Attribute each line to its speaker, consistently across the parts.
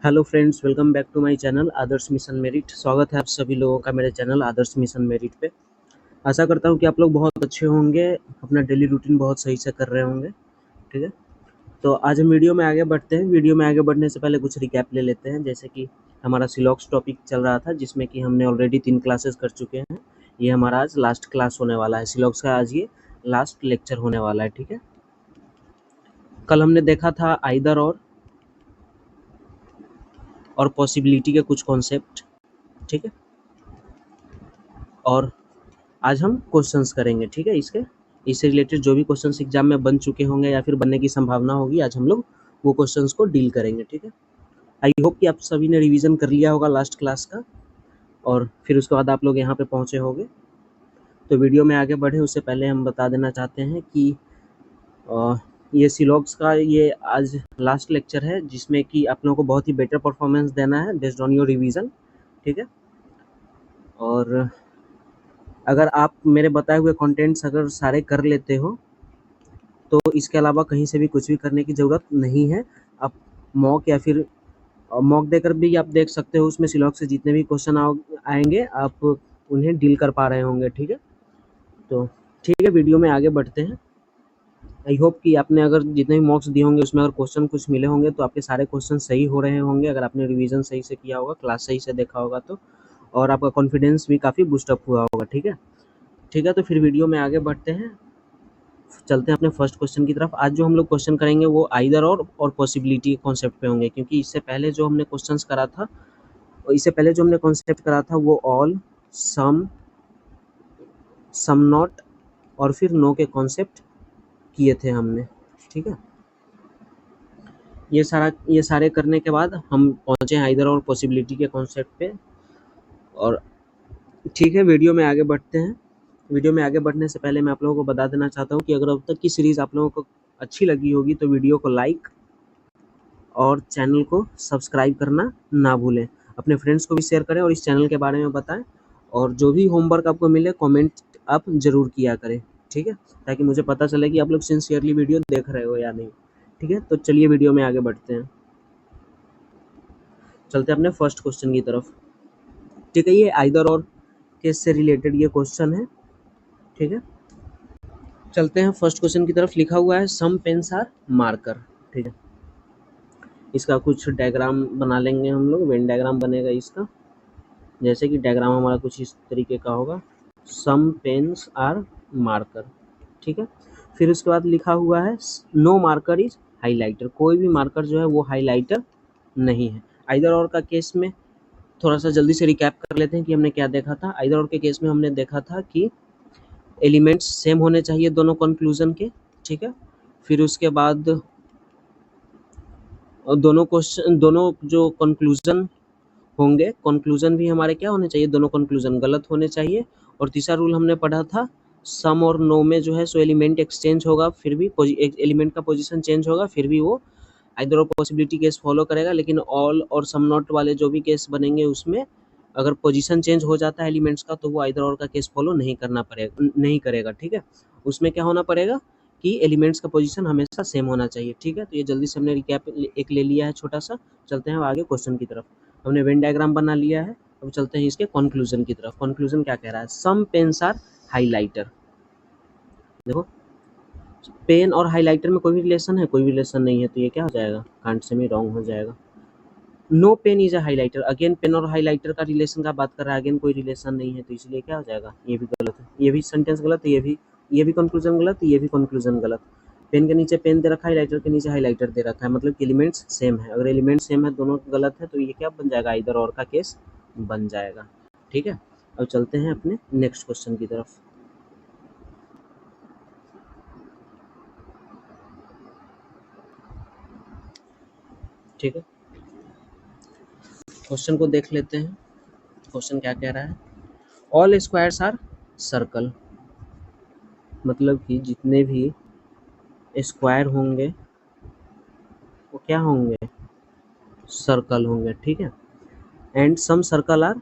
Speaker 1: Hello friends, welcome back to my channel Adarsh mission merit. स्वागत है आप सभी लोगों का मेरे चैनल आदर्श मिशन मेरिट पे। आशा करता हूँ कि आप लोग बहुत अच्छे होंगे, अपना डेली रूटीन बहुत सही से कर रहे होंगे। ठीक है, तो आज हम वीडियो में आगे बढ़ते हैं। वीडियो में आगे बढ़ने से पहले कुछ रिकैप ले लेते हैं। जैसे कि हमारा सिलॉक्स टॉपिक चल रहा था, जिसमें कि हमने ऑलरेडी 3 क्लासेस कर चुके हैं। ये हमारा आज लास्ट क्लास होने वाला है सिलॉक्स का, आज ये लास्ट लेक्चर होने वाला है। ठीक है, कल हमने देखा था आइदर और पॉसिबिलिटी के कुछ कॉन्सेप्ट। ठीक है, और आज हम क्वेश्चंस करेंगे। ठीक है, इससे रिलेटेड जो भी क्वेश्चंस एग्जाम में बन चुके होंगे या फिर बनने की संभावना होगी, आज हम लोग वो क्वेश्चंस को डील करेंगे। ठीक है, आई होप कि आप सभी ने रिवीजन कर लिया होगा लास्ट क्लास का, और फिर उसके बाद आप लोग यहाँ पे पहुँचे होंगे। तो वीडियो में आगे बढ़े उससे पहले हम बता देना चाहते हैं कि ये सिलॉक्स का ये आज लास्ट लेक्चर है, जिसमें कि आप लोगों को बहुत ही बेटर परफॉर्मेंस देना है बेस्ड ऑन योर रिवीजन। ठीक है, और अगर आप मेरे बताए हुए कंटेंट्स अगर सारे कर लेते हो तो इसके अलावा कहीं से भी कुछ भी करने की ज़रूरत नहीं है। आप मॉक या फिर मॉक देकर भी आप देख सकते हो, उसमें सिलॉक्स से जितने भी क्वेश्चन आएंगे आप उन्हें डील कर पा रहे होंगे। ठीक है, तो ठीक है, वीडियो में आगे बढ़ते हैं। आई होप कि आपने अगर जितने भी मॉक्स दिए होंगे उसमें अगर क्वेश्चन कुछ मिले होंगे तो आपके सारे क्वेश्चन सही हो रहे होंगे, अगर आपने रिवीजन सही से किया होगा, क्लास सही से देखा होगा तो, और आपका कॉन्फिडेंस भी काफ़ी बूस्टअप हुआ होगा। ठीक है, ठीक है, तो फिर वीडियो में आगे बढ़ते हैं, चलते हैं अपने फर्स्ट क्वेश्चन की तरफ। आज जो हम लोग क्वेश्चन करेंगे वो आइदर और पॉसिबिलिटी कॉन्सेप्ट पे होंगे, क्योंकि इससे पहले जो हमने क्वेश्चंस करा था, इससे पहले जो हमने कॉन्सेप्ट करा था वो ऑल, सम नॉट और फिर नो के कॉन्सेप्ट किए थे हमने। ठीक है, ये सारे करने के बाद हम पहुंचे आइदर और पॉसिबिलिटी के कॉन्सेप्ट पे। और ठीक है, वीडियो में आगे बढ़ते हैं। वीडियो में आगे बढ़ने से पहले मैं आप लोगों को बता देना चाहता हूँ कि अगर अब तक की सीरीज़ आप लोगों को अच्छी लगी होगी तो वीडियो को लाइक और चैनल को सब्सक्राइब करना ना भूलें। अपने फ्रेंड्स को भी शेयर करें और इस चैनल के बारे में बताएं, और जो भी होमवर्क आपको मिले कमेंट आप ज़रूर किया करें। ठीक है, ताकि मुझे पता चले कि आप लोग सिंसियरली वीडियो देख रहे हो या नहीं। ठीक है, तो चलिए वीडियो में आगे बढ़ते हैं, चलते हैं अपने फर्स्ट क्वेश्चन की तरफ। ठीक है, ये आइदर और केस से रिलेटेड ये क्वेश्चन है। ठीक है, चलते हैं फर्स्ट क्वेश्चन की तरफ। लिखा हुआ है सम पेन्स आर मार्कर। ठीक है, इसका कुछ डायग्राम बना लेंगे हम लोग, वेन डायग्राम बनेगा इसका। जैसे कि डायग्राम हमारा कुछ इस तरीके का होगा, सम पेन्स आर मार्कर। ठीक है, फिर उसके बाद लिखा हुआ है नो मार्कर इज हाईलाइटर। कोई भी मार्कर जो है वो हाईलाइटर नहीं है। आइदर और का केस में थोड़ा सा जल्दी से रिकैप कर लेते हैं कि हमने क्या देखा था। आइदर और के केस में हमने देखा था कि एलिमेंट्स सेम होने चाहिए दोनों कंक्लूजन के। ठीक है, फिर उसके बाद दोनों जो कंक्लूजन होंगे, कंक्लूजन भी हमारे क्या होने चाहिए, दोनों कंक्लूजन गलत होने चाहिए। और तीसरा रूल हमने पढ़ा था, सम और नो में जो है सो एलिमेंट एक्सचेंज होगा, फिर भी एलिमेंट का पोजीशन चेंज होगा, फिर भी वो आइदर और पॉसिबिलिटी केस फॉलो करेगा। लेकिन ऑल और सम नॉट वाले जो भी केस बनेंगे उसमें अगर पोजीशन चेंज हो जाता है एलिमेंट्स का तो वो आइदर और का केस फॉलो नहीं करेगा। ठीक है, उसमें क्या होना पड़ेगा कि एलिमेंट्स का पोजीशन हमेशा सेम होना चाहिए। ठीक है, तो ये जल्दी से हमने रिकैप एक ले लिया है छोटा सा। चलते हैं आगे क्वेश्चन की तरफ। हमने वेन डायग्राम बना लिया है, अब चलते हैं इसके कंक्लूजन की तरफ। कंक्लूजन क्या कह रहा है, सम पेन्स आर हाईलाइटर। देखो, पेन और हाईलाइटर में कोई भी रिलेशन है, कोई भी रिलेशन नहीं है, तो ये क्या हो जाएगा, कांट से में रॉन्ग हो जाएगा। No pen is a highlighter, again pen और हाईलाइटर का रिलेशन का बात कर रहा है, अगेन कोई रिलेशन नहीं है, तो इसलिए क्या हो जाएगा, ये भी गलत है, ये भी सेंटेंस गलत है, ये भी कंक्लूजन गलत, ये भी कंक्लूजन गलत। पेन के नीचे पेन दे रखा है, हाईलाइटर के नीचे हाईलाइटर दे रखा है, मतलब कि एलिमेंट्स सेम है। अगर एलिमेंट सेम है, दोनों गलत है, तो ये क्या बन जाएगा, इधर और का केस बन जाएगा। ठीक है, अब चलते हैं अपने नेक्स्ट क्वेश्चन की तरफ। ठीक है, क्वेश्चन को देख लेते हैं। क्वेश्चन क्या कह रहा है, ऑल स्क्वायर्स आर सर्कल। मतलब कि जितने भी स्क्वायर होंगे वो क्या होंगे, सर्कल होंगे। ठीक है, and some circle are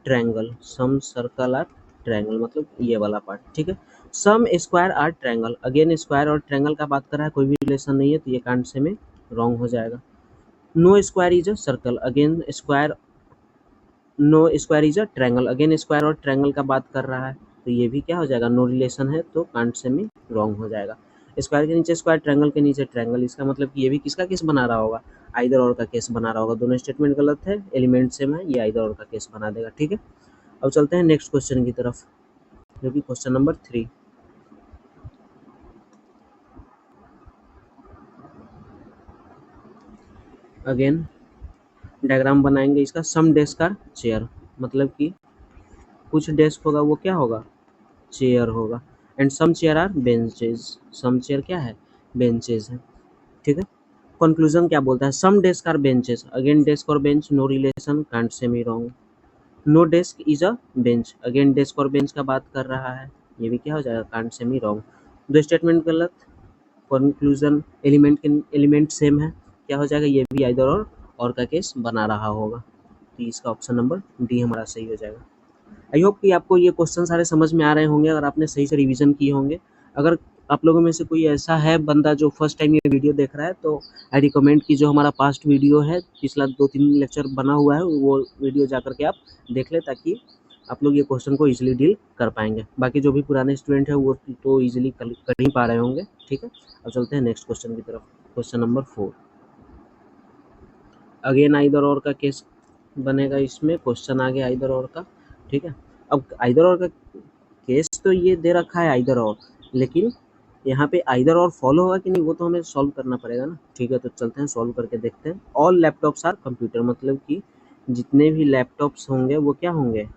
Speaker 1: triangle. Some circle are triangle मतलब ये वाला पार्ट। ठीक है, some square are triangle, again square और ट्रायंगल का बात कर रहा है, कोई भी रिलेशन नहीं है, तो ये कांट से में रॉन्ग हो जाएगा। No square is a circle, again square, no square is a triangle, again square और ट्रायंगल का बात कर रहा है, तो ये भी क्या हो जाएगा, नो रिलेशन है, तो कांट सेमी रॉन्ग हो जाएगा। स्क्वायर के नीचे स्क्वायर, ट्रायंगल के नीचे ट्रायंगल, इसका मतलब कि ये भी किसका केस बना रहा होगा, आइदर और का केस बना रहा होगा। दोनों स्टेटमेंट गलत है, एलिमेंट सेम है, ये आइदर और का केस बना देगा। ठीक है, अब चलते हैं नेक्स्ट क्वेश्चन की तरफ, जो कि क्वेश्चन नंबर 3। अगेन डायग्राम बनाएंगे इसका, सम डेस्क आर चेयर, मतलब कि कुछ डेस्क होगा वो क्या होगा, चेयर होगा, and some chair are benches, some chair क्या है, बेंचेज है। ठीक है, कंक्लूजन क्या बोलता है, some desk are benches, again desk और bench no relation, can't say me wrong. No desk is a bench, again desk और बेंच का बात कर रहा है, ये भी क्या हो जाएगा, कांट से मी रॉन्ग। दो स्टेटमेंट गलत, कंक्लूजन एलिमेंट सेम है, क्या हो जाएगा, ये भी आइदर और का केस बना रहा होगा, तो इसका ऑप्शन नंबर डी हमारा सही हो जाएगा। आई होप कि आपको ये क्वेश्चन सारे समझ में आ रहे होंगे, अगर आपने सही से रिवीजन किए होंगे। अगर आप लोगों में से कोई ऐसा है बंदा जो फर्स्ट टाइम ये वीडियो देख रहा है, तो आई रिकमेंड कि जो हमारा पास्ट वीडियो है, पिछला 2-3 लेक्चर बना हुआ है, वो वीडियो जा करके आप देख लें, ताकि आप लोग ये क्वेश्चन को ईजिली डील कर पाएंगे। बाकी जो भी पुराने स्टूडेंट हैं वो तो ईजिली कर ही पा रहे होंगे। ठीक है, अब चलते हैं नेक्स्ट क्वेश्चन की तरफ, क्वेश्चन नंबर 4। अगेन आइदर और का केस बनेगा इसमें, क्वेश्चन आ गया आइदर और का। ठीक है, अब आइदर और का केस तो ये दे रखा है आइदर और, लेकिन यहाँ पे आइदर और फॉलो होगा कि नहीं वो तो हमें सॉल्व करना पड़ेगा ना। ठीक है, तो चलते हैं सॉल्व करके देखते हैं। ऑल लैपटॉप्स आर कंप्यूटर, मतलब कि जितने भी लैपटॉप्स होंगे वो क्या होंगे,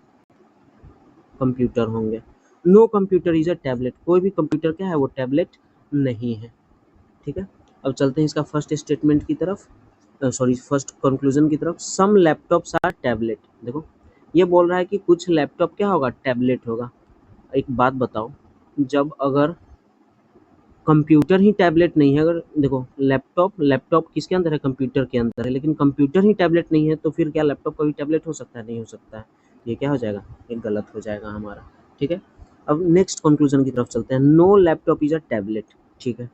Speaker 1: कंप्यूटर होंगे। No computer is a tablet, कोई भी कंप्यूटर क्या है, वो टैबलेट नहीं है। ठीक है, अब चलते हैं इसका फर्स्ट स्टेटमेंट की तरफ, सॉरी फर्स्ट कंक्लूजन की तरफ। सम लैपटॉप्स आर टैबलेट, देखो ये बोल रहा है कि कुछ लैपटॉप क्या होगा, टैबलेट होगा। एक बात बताओ, जब अगर कंप्यूटर ही टैबलेट नहीं है, अगर देखो लैपटॉप लैपटॉप किसके अंदर है, कंप्यूटर के अंदर है, लेकिन कंप्यूटर ही टैबलेट नहीं है, तो फिर क्या लैपटॉप कभी टैबलेट हो सकता है, नहीं हो सकता है। ये क्या हो जाएगा, ये गलत हो जाएगा हमारा। ठीक है, अब नेक्स्ट कंक्लूजन की तरफ चलते हैं। No laptop is a tablet, ठीक है,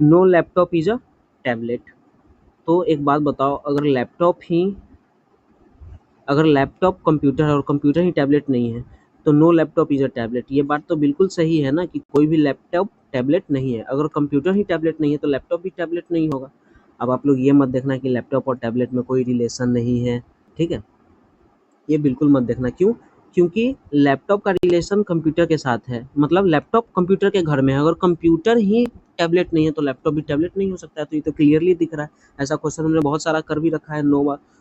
Speaker 1: no laptop is a tablet. तो एक बात बताओ, अगर लैपटॉप कंप्यूटर है और कंप्यूटर ही टैबलेट नहीं है, तो no laptop is a tablet. ये बात तो बिल्कुल सही है ना, कि कोई भी लैपटॉप टैबलेट नहीं है। अगर कंप्यूटर ही टैबलेट नहीं है तो लैपटॉप भी टैबलेट नहीं होगा। अब आप लोग ये मत देखना कि लैपटॉप और टैबलेट में कोई रिलेशन नहीं है। ठीक है, ये बिल्कुल मत देखना, क्यों, क्योंकि लैपटॉप का रिलेशन कंप्यूटर के साथ है, मतलब लैपटॉप कंप्यूटर के घर में है। अगर कंप्यूटर ही टैबलेट नहीं है तो लैपटॉप भी टैबलेट नहीं हो सकता है, तो ये तो क्लियरली दिख रहा है। ऐसा क्वेश्चन हमने बहुत सारा कर भी रखा है,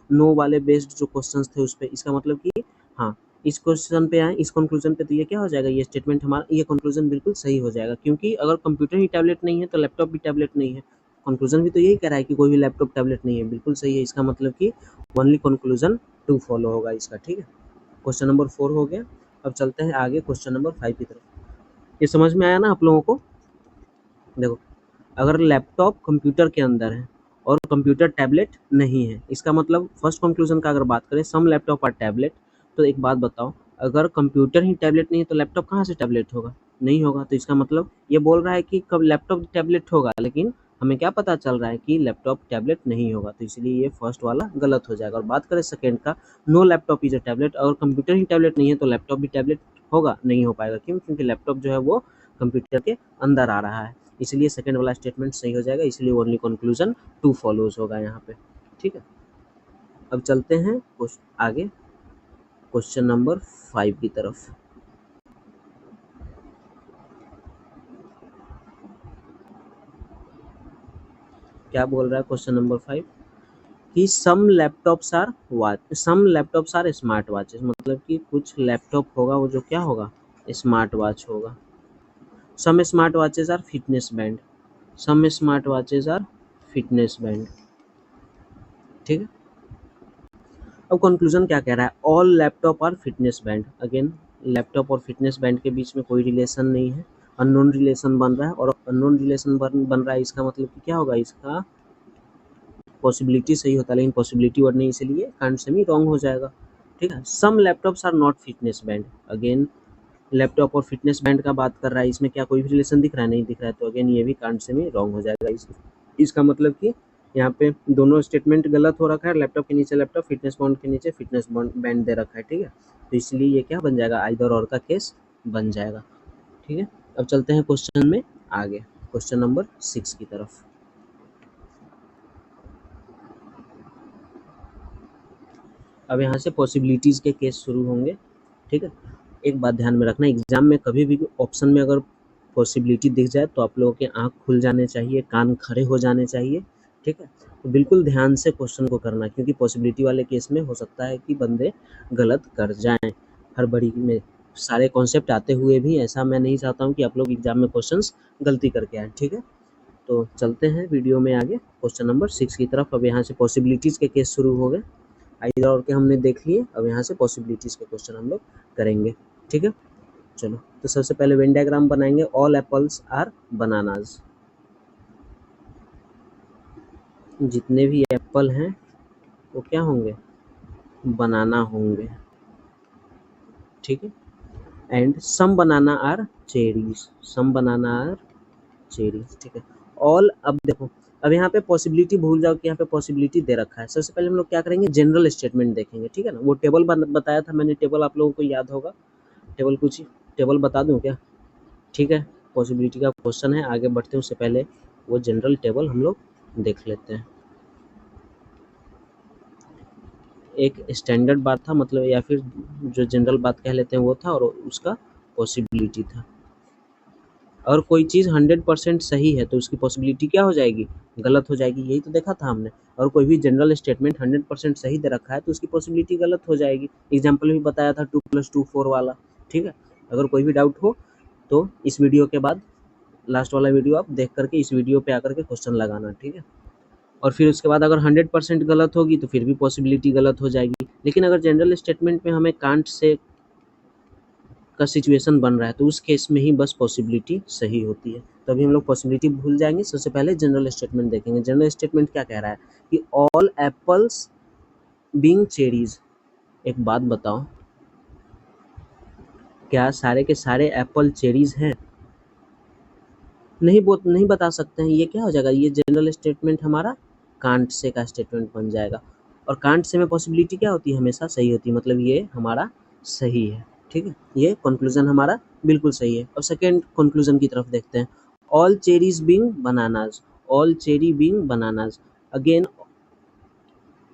Speaker 1: नो वाले बेस्ड जो क्वेश्चंस थे उस पे। इसका मतलब कि हाँ, इस क्वेश्चन पे आए, इस कंक्लूजन पे, तो ये क्या हो जाएगा, ये स्टेटमेंट हमारा, ये कंक्लूजन बिल्कुल सही हो जाएगा, क्योंकि अगर कंप्यूटर ही टैबलेट नहीं है तो लैपटॉप भी टैबलेट नहीं है। कंक्लूजन भी तो यही कह रहा है कि कोई भी लैपटॉप टैबलेट नहीं है, बिल्कुल सही है। इसका मतलब कि ओनली कंक्लूजन 2 फॉलो होगा इसका। ठीक है, क्वेश्चन नंबर 4 हो गया। अब चलते हैं आगे क्वेश्चन नंबर 5 की तरफ। ये समझ में आया ना आप लोगों को? देखो, अगर लैपटॉप कंप्यूटर के अंदर है और कंप्यूटर टैबलेट नहीं है, इसका मतलब फर्स्ट कंक्लूजन का अगर बात करें, सम लैपटॉप आर टैबलेट, तो एक बात बताओ, अगर कंप्यूटर ही टैबलेट नहीं है तो लैपटॉप कहाँ से टैबलेट होगा, नहीं होगा। तो इसका मतलब ये बोल रहा है कि कब लैपटॉप टैबलेट होगा, लेकिन हमें क्या पता चल रहा है कि लैपटॉप टैबलेट नहीं होगा, तो इसलिए ये फर्स्ट वाला गलत हो जाएगा। और बात करें सेकेंड का, no laptop is a tablet, अगर कंप्यूटर ही टैबलेट नहीं है तो लैपटॉप भी टैबलेट होगा, नहीं हो पाएगा। क्यों, क्योंकि लैपटॉप जो है वो कंप्यूटर के अंदर आ रहा है, इसलिए सेकंड वाला स्टेटमेंट सही हो जाएगा, इसलिए ओनली कंक्लूजन 2 फॉलोज होगा यहाँ पे। ठीक है, अब चलते हैं आगे क्वेश्चन नंबर 5 की तरफ। क्या बोल रहा है क्वेश्चन नंबर 5, कि सम लैपटॉप्स आर स्मार्ट वॉचेस, मतलब कि कुछ लैपटॉप होगा वो जो क्या होगा, स्मार्ट वॉच होगा। Some smart watches are fitness band, some smart watches are fitness band. ठीक है, अब कंक्लूजन क्या कह रहा है, all laptop are fitness band. Again laptop और फिटनेस बैंड के बीच में कोई रिलेशन नहीं है, अननोन रिलेशन बन रहा है, और अननोन रिलेशन बन रहा है, इसका मतलब कि क्या होगा, इसका पॉसिबिलिटी सही होता है, लेकिन पॉसिबिलिटी वर्ड नहीं, इसलिए कांट सेमी रॉन्ग हो जाएगा। ठीक है, some laptops are not fitness band, again laptop और फिटनेस बैंड का बात कर रहा है, इसमें क्या कोई भी रिलेशन दिख रहा है, नहीं दिख रहा है, तो अगेन ये भी कांट सेमी रॉन्ग हो जाएगा। इसका मतलब कि यहाँ पे दोनों स्टेटमेंट गलत हो रखा है, लैपटॉप के नीचे लैपटॉप, फिटनेस बॉन्ड के नीचे फिटनेस बैंड दे रखा है, ठीक है। तो इसलिए ये क्या बन जाएगा, आइदर और का केस बन जाएगा, ठीक है। अब चलते हैं क्वेश्चन में आगे, क्वेश्चन नंबर 6 की तरफ। अब यहाँ से पॉसिबिलिटीज़ के केस शुरू होंगे, ठीक है। एक बात ध्यान में रखना, एग्जाम में कभी भी ऑप्शन में अगर पॉसिबिलिटी दिख जाए तो आप लोगों के आँख खुल जाने चाहिए, कान खड़े हो जाने चाहिए, ठीक है। तो बिल्कुल ध्यान से क्वेश्चन को करना, क्योंकि पॉसिबिलिटी वाले केस में हो सकता है कि बंदे गलत कर जाएं। हड़बड़ी में सारे कॉन्सेप्ट आते हुए भी ऐसा मैं नहीं चाहता हूँ कि आप लोग एग्जाम में क्वेश्चंस गलती करके आए, ठीक है। तो चलते हैं वीडियो में आगे क्वेश्चन नंबर 6 की तरफ। अब यहाँ से पॉसिबिलिटीज़ के केस शुरू हो गए, आइदर और के हमने देख लिए, अब यहाँ से पॉसिबिलिटीज़ के क्वेश्चन हम लोग करेंगे, ठीक है। चलो, तो सबसे पहले वेन डायग्राम बनाएंगे। ऑल एप्पल्स आर बनानाज, जितने भी एप्पल हैं वो क्या होंगे, बनाना होंगे, ठीक है। And some banana are cherries, some banana are cherries, ठीक है। ऑल, अब देखो, अब यहाँ पे पॉसिबिलिटी भूल जाओ कि यहाँ पे पॉसिबिलिटी दे रखा है। सबसे पहले हम लोग क्या करेंगे, जनरल स्टेटमेंट देखेंगे, ठीक है ना। वो टेबल बताया था मैंने, टेबल आप लोगों को याद होगा, टेबल कुछ टेबल बता दूं क्या, ठीक है। पॉसिबिलिटी का क्वेश्चन है, आगे बढ़ते हैं उससे पहले वो जनरल टेबल हम लोग देख लेते हैं। एक स्टैंडर्ड बात था, मतलब या फिर जो जनरल बात कह लेते हैं वो था, और उसका पॉसिबिलिटी था। और कोई चीज़ 100% सही है तो उसकी पॉसिबिलिटी क्या हो जाएगी, गलत हो जाएगी, यही तो देखा था हमने। और कोई भी जनरल स्टेटमेंट 100% सही दे रखा है तो उसकी पॉसिबिलिटी गलत हो जाएगी। एग्जाम्पल भी बताया था 2+2 4 वाला, ठीक है। अगर कोई भी डाउट हो तो इस वीडियो के बाद लास्ट वाला वीडियो आप देख करके इस वीडियो पे आकर के क्वेश्चन लगाना, ठीक है। और फिर उसके बाद अगर 100% गलत होगी तो फिर भी पॉसिबिलिटी गलत हो जाएगी। लेकिन अगर जनरल स्टेटमेंट में हमें कांट से का सिचुएशन बन रहा है तो उस केस में ही बस पॉसिबिलिटी सही होती है। तो अभी हम लोग पॉसिबिलिटी भूल जाएंगे, सबसे पहले जनरल स्टेटमेंट देखेंगे। जनरल स्टेटमेंट क्या कह रहा है कि ऑल एप्पल्स बीइंग चेरीज। एक बात बताओ, क्या सारे के सारे एप्पल चेरीज हैं? नहीं बता सकते हैं। ये क्या हो जाएगा, ये जनरल स्टेटमेंट हमारा कांट से का स्टेटमेंट बन जाएगा। और कांट से में पॉसिबिलिटी क्या होती है, हमेशा सही होती है, मतलब ये हमारा सही है, ठीक है। ये कंक्लूजन हमारा बिल्कुल सही है। अब सेकेंड कंक्लूजन की तरफ देखते हैं। All cherries being bananas, all cherry being bananas. Again,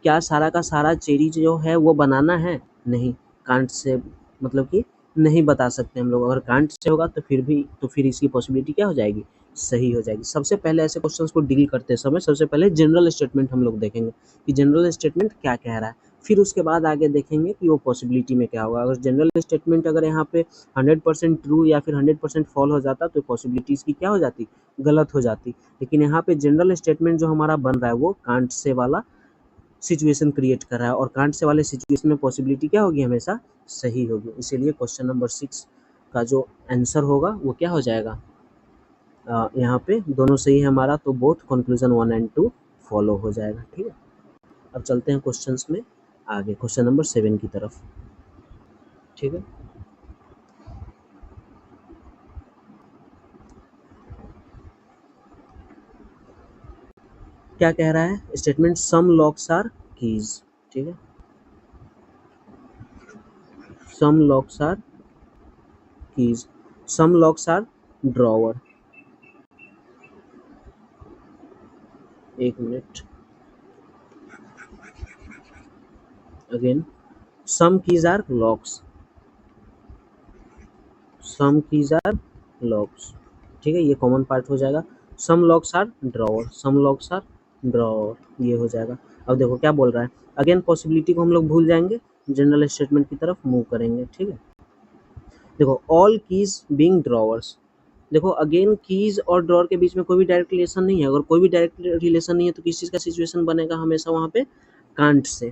Speaker 1: क्या सारा का सारा चेरी जो है वो बनाना है? नहीं, कांट से मतलब कि नहीं बता सकते हम लोग। अगर कांट से होगा तो फिर इसकी पॉसिबिलिटी क्या हो जाएगी, सही हो जाएगी। सबसे पहले ऐसे क्वेश्चंस को डील करते समय सबसे पहले जनरल स्टेटमेंट हम लोग देखेंगे कि जनरल स्टेटमेंट क्या कह रहा है, फिर उसके बाद आगे देखेंगे कि वो पॉसिबिलिटी में क्या होगा। अगर जनरल स्टेटमेंट अगर यहाँ पे 100% ट्रू या फिर 100% फॉल हो जाता तो पॉसिबिलिटीज़ की क्या हो जाती, गलत हो जाती। लेकिन यहाँ पे जनरल स्टेटमेंट जो हमारा बन रहा है वो कांट से वाला सिचुएशन क्रिएट कर रहा है, और कांट से वाले सिचुएशन में पॉसिबिलिटी क्या होगी, हमेशा सही होगी। इसीलिए क्वेश्चन नंबर 6 का जो आंसर होगा वो क्या हो जाएगा, यहाँ पे दोनों सही है हमारा, तो बोथ कंक्लूजन 1 और 2 फॉलो हो जाएगा, ठीक है। अब चलते हैं क्वेश्चंस में आगे, क्वेश्चन नंबर 7 की तरफ, ठीक है। क्या कह रहा है statement, some locks are keys, ठीक है। Some locks are keys, some locks are drawer. एक minute, again, some keys are locks, some keys are locks, ठीक है। ये कॉमन पार्ट हो जाएगा। Some locks are drawer, some locks are drawer, ये हो जाएगा। अब देखो क्या बोल रहा है, अगेन पॉसिबिलिटी को हम लोग भूल जाएंगे, जनरल स्टेटमेंट की तरफ मूव करेंगे, ठीक है। देखो, ऑल कीज बीइंग ड्रॉवर्स, देखो अगेन कीज और ड्रॉवर के बीच में कोई भी डायरेक्ट रिलेशन नहीं है। अगर कोई भी डायरेक्ट रिलेशन नहीं है तो किस चीज़ का सिचुएशन बनेगा, हमेशा वहाँ पे कांट से।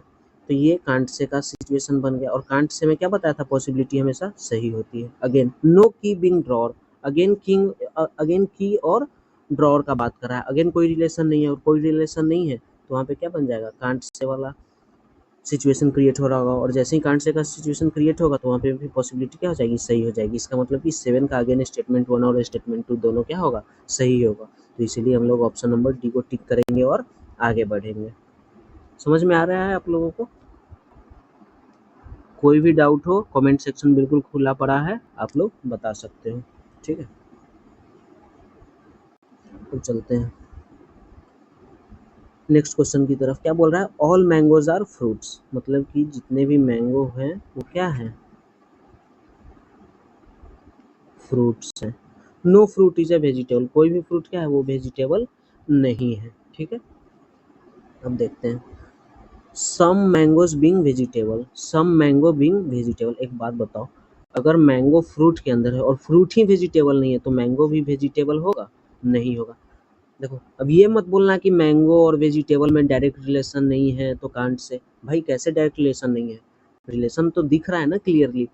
Speaker 1: तो ये कांट से का सिचुएशन बन गया, और कांट से में क्या बताया था, पॉसिबिलिटी हमेशा सही होती है। अगेन, नो की बीइंग ड्रॉवर, अगेन की और ड्रॉवर का बात कर रहा है। अगेन कोई रिलेशन नहीं है, और कोई रिलेशन नहीं है तो वहाँ पे क्या बन जाएगा, कांट से वाला सिचुएशन क्रिएट हो रहा होगा। और जैसे ही कांट से का सिचुएशन क्रिएट होगा तो वहाँ पे भी पॉसिबिलिटी क्या हो जाएगी, सही हो जाएगी। इसका मतलब कि 7 का अगेन स्टेटमेंट 1 और स्टेटमेंट 2 दोनों क्या होगा, सही होगा। तो इसीलिए हम लोग ऑप्शन नंबर डी को टिक करेंगे और आगे बढ़ेंगे। समझ में आ रहा है आप लोगों को? कोई भी डाउट हो कमेंट सेक्शन बिल्कुल खुला पड़ा है, आप लोग बता सकते हो। ठीक है, तो चलते हैं नेक्स्ट क्वेश्चन की तरफ। क्या बोल रहा है? ऑल मैंगोज आर फ्रूट्स, मतलब कि जितने भी मैंगो हैं वो क्या है? फ्रूट्स हैं। No fruit is a vegetable, कोई भी फ्रूट क्या है? वो वेजिटेबल नहीं है। ठीक है, अब देखते हैं। सम मैंगोज बीइंग वेजिटेबल, सम मैंगो बीइंग वेजिटेबल। एक बात बताओ, अगर मैंगो फ्रूट के अंदर है और फ्रूट ही वेजिटेबल नहीं है तो मैंगो भी वेजिटेबल होगा? नहीं होगा। देखो, अब ये मत बोलना कि मैंगो और वेजिटेबल में डायरेक्ट रिलेशन नहीं है तो कांट से। भाई कैसे डायरेक्ट रिलेशन नहीं है? रिलेशन तो दिख रहा है ना क्लियरली।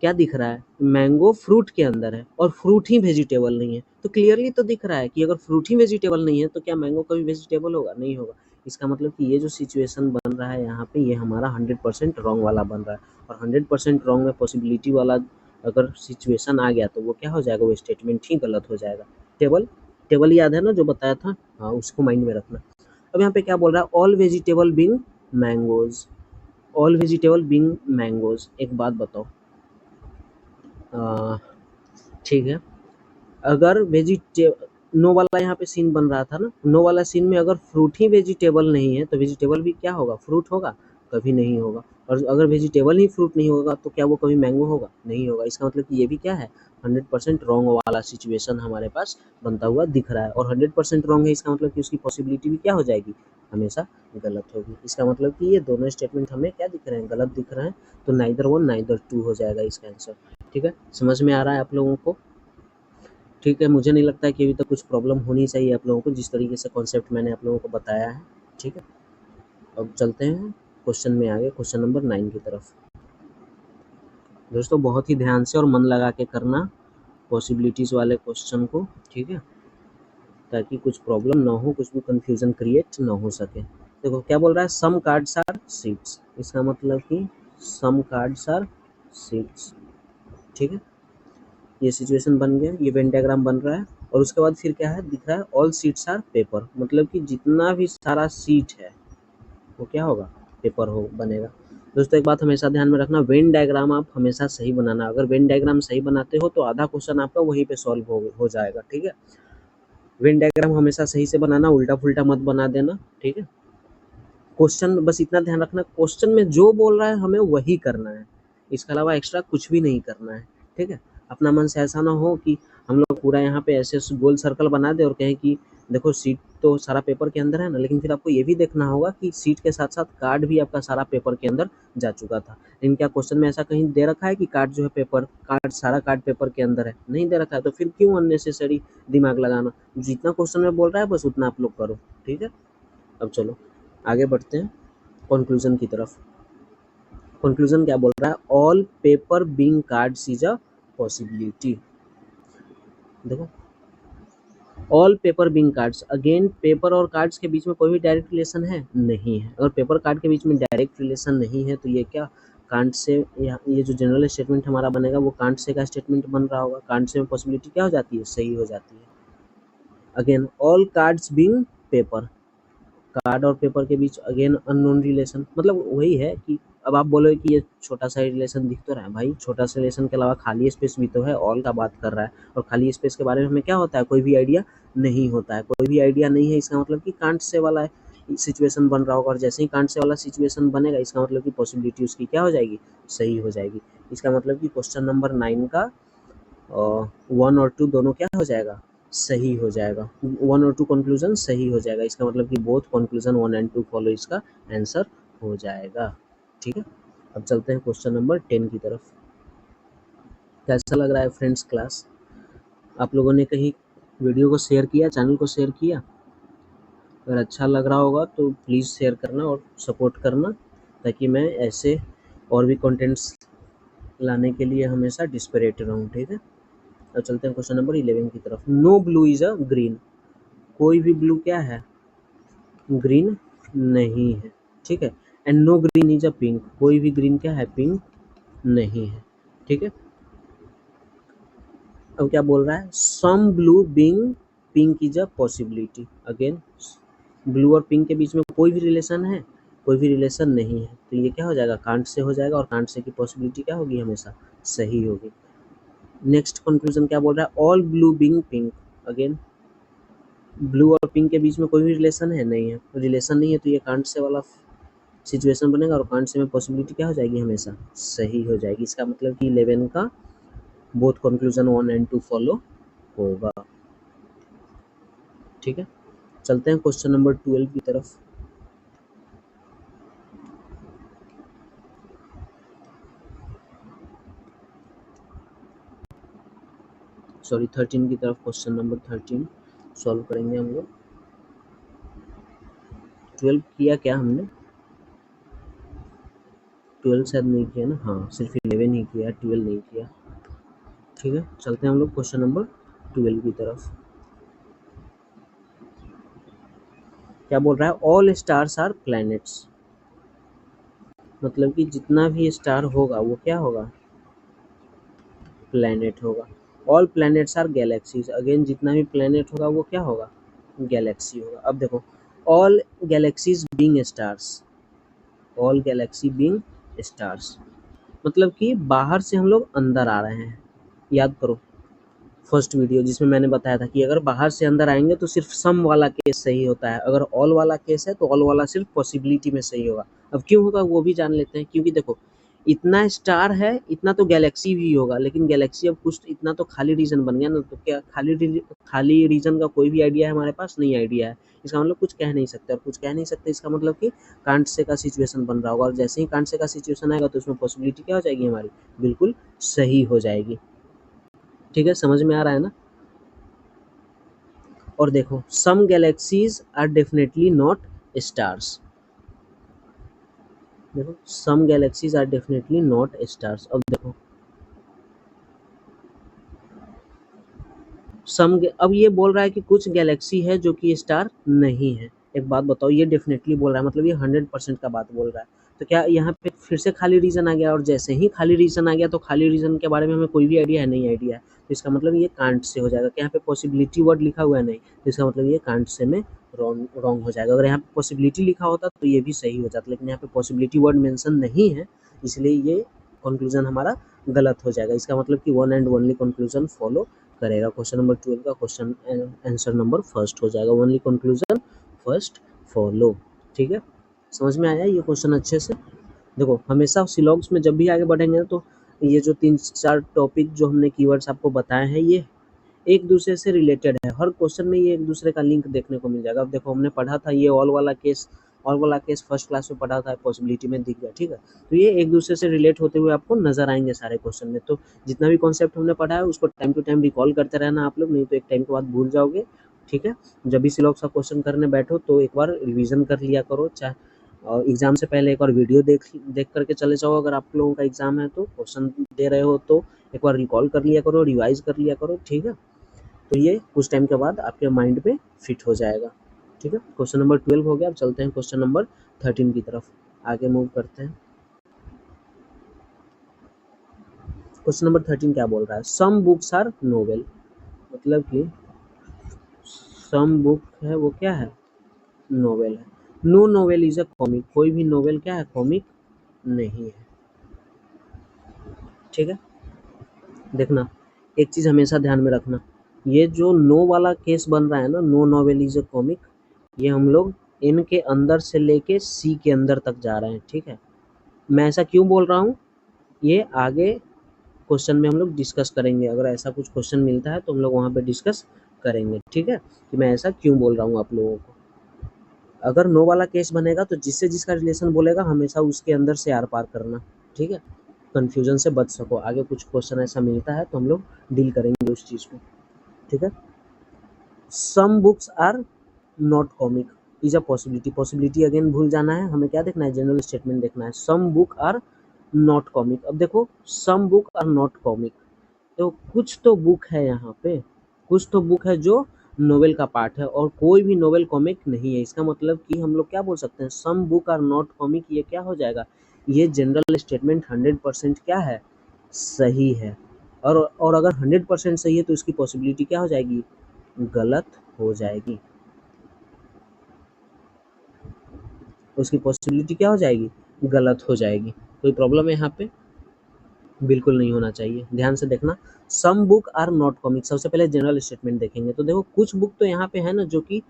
Speaker 1: क्या दिख रहा है? मैंगो फ्रूट के अंदर है और फ्रूट ही वेजिटेबल नहीं है, तो क्लियरली तो दिख रहा है कि अगर फ्रूट ही वेजिटेबल नहीं है तो क्या मैंगो कभी वेजिटेबल होगा? नहीं होगा। इसका मतलब कि ये जो सिचुएशन बन रहा है यहाँ पे, ये हमारा 100% रॉन्ग वाला बन रहा है, और 100% रॉन्ग में पॉसिबिलिटी वाला अगर सिचुएशन आ गया तो वो क्या हो जाएगा? वो स्टेटमेंट ही गलत हो जाएगा। टेबल टेबल याद है ना जो बताया था? हाँ, उसको माइंड में रखना। अब यहाँ पे क्या बोल रहा है? All vegetable being mangoes, all vegetable being mangoes. एक बात बताओ, ठीक है, अगर वेजिटे नो वाला यहाँ पे सीन बन रहा था ना, नो वाला सीन में अगर फ्रूट ही वेजिटेबल नहीं है तो वेजिटेबल भी क्या होगा? फ्रूट होगा? कभी नहीं होगा। और अगर वेजिटेबल ही फ्रूट नहीं होगा तो क्या वो कभी मैंगो होगा? नहीं होगा। इसका मतलब कि ये भी क्या है? 100% रॉन्ग वाला सिचुएशन हमारे पास बनता हुआ दिख रहा है, और 100% रॉन्ग है इसका मतलब कि उसकी पॉसिबिलिटी भी क्या हो जाएगी? हमेशा गलत होगी। इसका मतलब कि ये दोनों स्टेटमेंट हमें क्या दिख रहे हैं? गलत दिख रहे हैं। तो नाइदर वन नाइदर टू हो जाएगा इसका आंसर। ठीक है, समझ में आ रहा है आप लोगों को? ठीक है, मुझे नहीं लगता है कि अभी तक कुछ प्रॉब्लम होनी चाहिए आप लोगों को, जिस तरीके से कॉन्सेप्ट मैंने आप लोगों को बताया है। ठीक है, अब चलते हैं क्वेश्चन में आगे, क्वेश्चन नंबर 9 की तरफ। दोस्तों बहुत ही ध्यान से और मन लगा के करना पॉसिबिलिटीज़ वाले क्वेश्चन को, ठीक है, ताकि कुछ प्रॉब्लम ना हो, कुछ भी कंफ्यूजन क्रिएट ना हो सके। देखो क्या बोल रहा है? सम कार्ड्स आर सीड्स, इसका मतलब कि सम कार्ड्स आर सीड्स। ठीक है, ये सिचुएशन बन गया, ये वेन डायग्राम बन रहा है, और उसके बाद फिर क्या है? दिख रहा है ऑल सीट्स आर पेपर, मतलब कि जितना भी सारा सीट है वो क्या होगा? पेपर हो बनेगा। दोस्तों एक बात हमेशा ध्यान में रखना, वेन डायग्राम आप हमेशा सही बनाना। अगर वेन डायग्राम सही बनाते हो तो आधा क्वेश्चन आपका वहीं पे सॉल्व हो जाएगा। ठीक है, वेन डायग्राम हमेशा सही से बनाना, उल्टा फुल्टा मत बना देना। ठीक है, क्वेश्चन बस इतना ध्यान रखना, क्वेश्चन में जो बोल रहा है हमें वही करना है, इसके अलावा एक्स्ट्रा कुछ भी नहीं करना है। ठीक है, अपना मन से ऐसा ना हो कि हम लोग पूरा यहाँ पे ऐसे गोल सर्कल बना दे और कहें कि देखो सीट तो सारा पेपर के अंदर है ना, लेकिन फिर आपको ये भी देखना होगा कि सीट के साथ साथ कार्ड भी आपका सारा पेपर के अंदर जा चुका था। लेकिन क्या क्वेश्चन में ऐसा कहीं दे रखा है कि कार्ड जो है पेपर, कार्ड सारा कार्ड पेपर के अंदर है? नहीं दे रखा है, तो फिर क्यों अननेसेसरी दिमाग लगाना? जितना क्वेश्चन में बोल रहा है बस उतना आप लोग करो। ठीक है, अब चलो आगे बढ़ते हैं कंक्लूजन की तरफ। कंक्लूजन क्या बोल रहा है? All paper being cards is a possibility. देखो, all paper being cards, again paper और कार्ड्स के बीच में कोई भी डायरेक्ट रिलेशन है? नहीं है। अगर पेपर कार्ड के बीच में डायरेक्ट रिलेशन नहीं है तो ये क्या कांट से, ये जो जनरल स्टेटमेंट हमारा बनेगा वो कांट से का स्टेटमेंट बन रहा होगा। कांट से में पॉसिबिलिटी क्या हो जाती है? सही हो जाती है। Again all cards being paper, card और पेपर के बीच अगेन अननोन रिलेशन, मतलब वही है कि अब आप बोलोगे कि ये छोटा सा रिलेशन दिख तो रहा है। भाई छोटा सा रिलेशन के अलावा खाली स्पेस भी तो है, ऑल का बात कर रहा है, और खाली स्पेस के बारे में हमें क्या होता है? कोई भी आइडिया नहीं होता है। कोई भी आइडिया नहीं है इसका मतलब कि कांट से वाला सिचुएशन बन रहा होगा, और जैसे ही कांट से वाला सिचुएशन बनेगा इसका मतलब कि पॉसिबिलिटी उसकी क्या हो जाएगी? सही हो जाएगी। इसका मतलब कि क्वेश्चन नंबर 9 का 1 और 2 दोनों क्या हो जाएगा? सही हो जाएगा। 1 और 2 कंक्लूजन सही हो जाएगा। इसका मतलब कि बोथ कंक्लूजन 1 एंड 2 फॉलो इसका आंसर हो जाएगा। ठीक है, अब चलते हैं क्वेश्चन नंबर 10 की तरफ। कैसा लग रहा है फ्रेंड्स क्लास? आप लोगों ने कहीं वीडियो को शेयर किया, चैनल को शेयर किया? अगर अच्छा लग रहा होगा तो प्लीज़ शेयर करना और सपोर्ट करना, ताकि मैं ऐसे और भी कंटेंट्स लाने के लिए हमेशा डिस्परेट रहूँ। ठीक है, अब चलते हैं क्वेश्चन नंबर 11 की तरफ। No blue is a green, कोई भी ब्लू क्या है? ग्रीन नहीं है। ठीक है, and no green is a pink, कोई भी ग्रीन क्या है? पिंक नहीं है। ठीक है, अब क्या बोल रहा है? Some blue being pink is a possibility. Again blue और पिंक के बीच में कोई भी रिलेशन है? कोई भी रिलेशन नहीं है, तो ये क्या हो जाएगा? कांट से हो जाएगा, और कांट से की पॉसिबिलिटी क्या होगी? हमेशा सही होगी। नेक्स्ट कंक्लूजन क्या बोल रहा है? All blue being pink. Again blue और पिंक के बीच में कोई भी रिलेशन है? नहीं है, रिलेशन नहीं है, तो ये कांट से वाला सिचुएशन बनेगा, और कांट से में पॉसिबिलिटी क्या हो जाएगी? हमेशा सही हो जाएगी। इसका मतलब कि 11 का बोथ कंक्लूजन 1 एंड 2 फॉलो होगा। ठीक है, चलते हैं क्वेश्चन नंबर 12 की तरफ। सॉरी 13 की तरफ, क्वेश्चन नंबर 13 सॉल्व करेंगे हम लोग। 12 किया क्या हमने? 12 शायद नहीं किया ना, हाँ सिर्फ 11 ही किया, 12 नहीं किया। ठीक है, चलते हैं हम लोग क्वेश्चन नंबर 12 की तरफ। क्या बोल रहा है? All stars are planets. मतलब कि जितना भी स्टार होगा वो क्या होगा? प्लैनेट होगा। All planets are galaxies. Again जितना भी प्लैनेट होगा वो क्या होगा? गैलेक्सी होगा। अब देखो, all galaxies being stars, all Galaxy being stars, मतलब कि बाहर से हम लोग अंदर आ रहे हैं। याद करो फर्स्ट वीडियो जिसमें मैंने बताया था कि अगर बाहर से अंदर आएंगे तो सिर्फ सम वाला केस सही होता है, अगर ऑल वाला केस है तो ऑल वाला सिर्फ पॉसिबिलिटी में सही होगा। अब क्यों होगा वो भी जान लेते हैं। क्योंकि देखो इतना स्टार है, इतना तो गैलेक्सी भी होगा, लेकिन गैलेक्सी अब कुछ इतना तो खाली रीजन बन गया ना, तो क्या खाली रीजन का कोई भी आइडिया है हमारे पास? नहीं आइडिया है। इसका मतलब कुछ कह नहीं सकते, और कुछ कह नहीं सकते इसका मतलब कि कांट से का सिचुएशन बन रहा होगा, और जैसे ही कांट से का सिचुएशन आएगा तो उसमें पॉसिबिलिटी क्या हो जाएगी? हमारी बिल्कुल सही हो जाएगी। ठीक है, समझ में आ रहा है ना? और देखो some galaxies are definitely not stars. देखो some galaxies are definitely not stars. अब देखो अब ये बोल रहा है कि कुछ गैलेक्सी है जो कि स्टार नहीं है। एक बात बताओ, ये डेफिनेटली बोल रहा है, मतलब ये 100% का बात बोल रहा है। तो क्या यहाँ पे फिर से खाली रीजन आ गया? और जैसे ही खाली रीजन आ गया तो खाली रीजन के बारे में हमें कोई भी आइडिया है? नहीं आइडिया है, तो इसका मतलब ये कांट से हो जाएगा। क्या यहाँ पे पॉसिबिलिटी वर्ड लिखा हुआ है? नहीं, तो इसका मतलब ये कांट से में रॉन्ग हो जाएगा। अगर यहाँ पे पॉसिबिलिटी लिखा होता तो ये भी सही हो जाता, लेकिन यहाँ पे पॉसिबिलिटी वर्ड मेंशन नहीं है, इसलिए ये कंक्लूजन हमारा गलत हो जाएगा। इसका मतलब कि one and only conclusion follow करेगा। क्वेश्चन नंबर 12 का क्वेश्चन आंसर नंबर फर्स्ट हो जाएगा, ओनली कंक्लूजन फर्स्ट फॉलो। ठीक है, समझ में आया ये क्वेश्चन अच्छे से? देखो हमेशा सिलॉग्स में जब भी आगे बढ़ेंगे तो ये जो 3-4 टॉपिक जो हमने कीवर्ड्स आपको बताए हैं ये एक दूसरे से रिलेटेड है। हर क्वेश्चन में ये एक दूसरे का लिंक देखने को मिल जाएगा। अब देखो हमने पढ़ा था ये ऑल वाला केस फर्स्ट क्लास में पढ़ा था, पॉसिबिलिटी में दिख गया। ठीक है, तो ये एक दूसरे से रिलेट होते हुए आपको नजर आएंगे सारे क्वेश्चन में। तो जितना भी कॉन्सेप्ट हमने पढ़ा है उसको टाइम टू टाइम रिकॉल करते रहना आप लोग, नहीं तो एक टाइम के बाद भूल जाओगे। ठीक है, जब भी सिलॉक्स का क्वेश्चन करने बैठो तो एक बार रिवीजन कर लिया करो, चाहे और एग्जाम से पहले एक बार वीडियो देख देख करके चले जाओ। अगर आप लोगों का एग्जाम है तो क्वेश्चन दे रहे हो तो एक बार रिकॉल कर लिया करो, रिवाइज कर लिया करो। ठीक है, तो ये कुछ टाइम के बाद आपके माइंड पे फिट हो जाएगा। ठीक है, क्वेश्चन नंबर 12 हो गया। अब चलते हैं क्वेश्चन नंबर 13 की तरफ, आगे मूव करते हैं। क्वेश्चन नंबर 13 क्या बोल रहा है? सम बुक्स आर नोवेल, मतलब कि सम बुक है वो क्या है? नोवेल है। No novel is a comic, कोई भी नोवेल क्या है? कॉमिक नहीं है। ठीक है, देखना एक चीज हमेशा ध्यान में रखना, ये जो नो वाला केस बन रहा है ना, no novel is a comic, ये हम लोग इन के अंदर से लेके सी के अंदर तक जा रहे हैं। ठीक है, मैं ऐसा क्यों बोल रहा हूँ ये आगे क्वेश्चन में हम लोग डिस्कस करेंगे। अगर ऐसा कुछ क्वेश्चन मिलता है तो हम लोग वहाँ पे डिस्कस करेंगे। ठीक है, कि मैं ऐसा क्यों बोल रहा हूँ आप लोगों को। अगर नो वाला केस बनेगा तो जिससे जिसका रिलेशन बोलेगा हमेशा उसके अंदर से आर पार करना। ठीक है, कन्फ्यूजन से बच सको, आगे कुछ क्वेश्चन ऐसा मिलता है तो हम लोग डील करेंगे उस चीज़ को। ठीक है, some books are not comic is a possibility. Possibility again भूल जाना है, हमें क्या देखना है? जनरल स्टेटमेंट देखना है। Some book are not comic. अब देखो some book are not comic, तो कुछ तो बुक है यहाँ पे, कुछ तो बुक है जो नोवेल का पार्ट है, और कोई भी नोवेल कॉमिक नहीं है। इसका मतलब कि हम लोग क्या बोल सकते हैं? Some book are not comic, ये क्या हो जाएगा? ये जनरल स्टेटमेंट 100% क्या है? सही है। और अगर 100% सही है तो इसकी पॉसिबिलिटी क्या हो जाएगी? गलत हो जाएगी। उसकी पॉसिबिलिटी क्या हो जाएगी, गलत हो जाएगी। कोई प्रॉब्लम है यहाँ पे, बिल्कुल नहीं होना चाहिए। ध्यान से देखना, some book are not comic. सबसे पहले जनरल स्टेटमेंट देखेंगे तो देखो कुछ बुक तो यहाँ पे है ना जो कि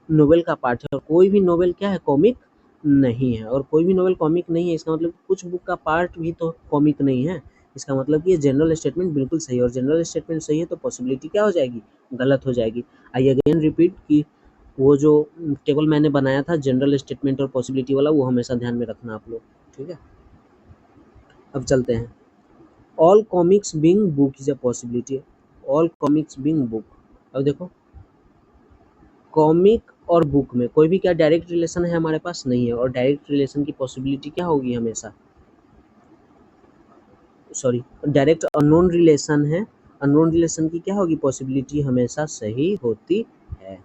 Speaker 1: नोवेल का पार्ट है, और कोई भी नोवेल क्या है, कॉमिक नहीं है। और कोई भी नोवेल कॉमिक नहीं है, इसका मतलब कुछ बुक का पार्ट भी तो कॉमिक नहीं है। इसका मतलब कि ये जनरल स्टेटमेंट बिल्कुल सही है, और जनरल स्टेटमेंट सही है तो पॉसिबिलिटी क्या हो जाएगी, गलत हो जाएगी। आई अगेन रिपीट कि वो जो टेबल मैंने बनाया था जनरल स्टेटमेंट और पॉसिबिलिटी वाला, वो हमेशा ध्यान में रखना आप लोग, ठीक है। अब चलते हैं, all comics being book is a possibility, all comics being book. अब देखो कॉमिक और बुक में कोई भी क्या डायरेक्ट रिलेशन है हमारे पास, नहीं है। और डायरेक्ट रिलेशन की पॉसिबिलिटी क्या होगी हमेशा, सॉरी डायरेक्ट अननोन रिलेशन है, अननोन रिलेशन की क्या होगी पॉसिबिलिटी, हमेशा सही होती है,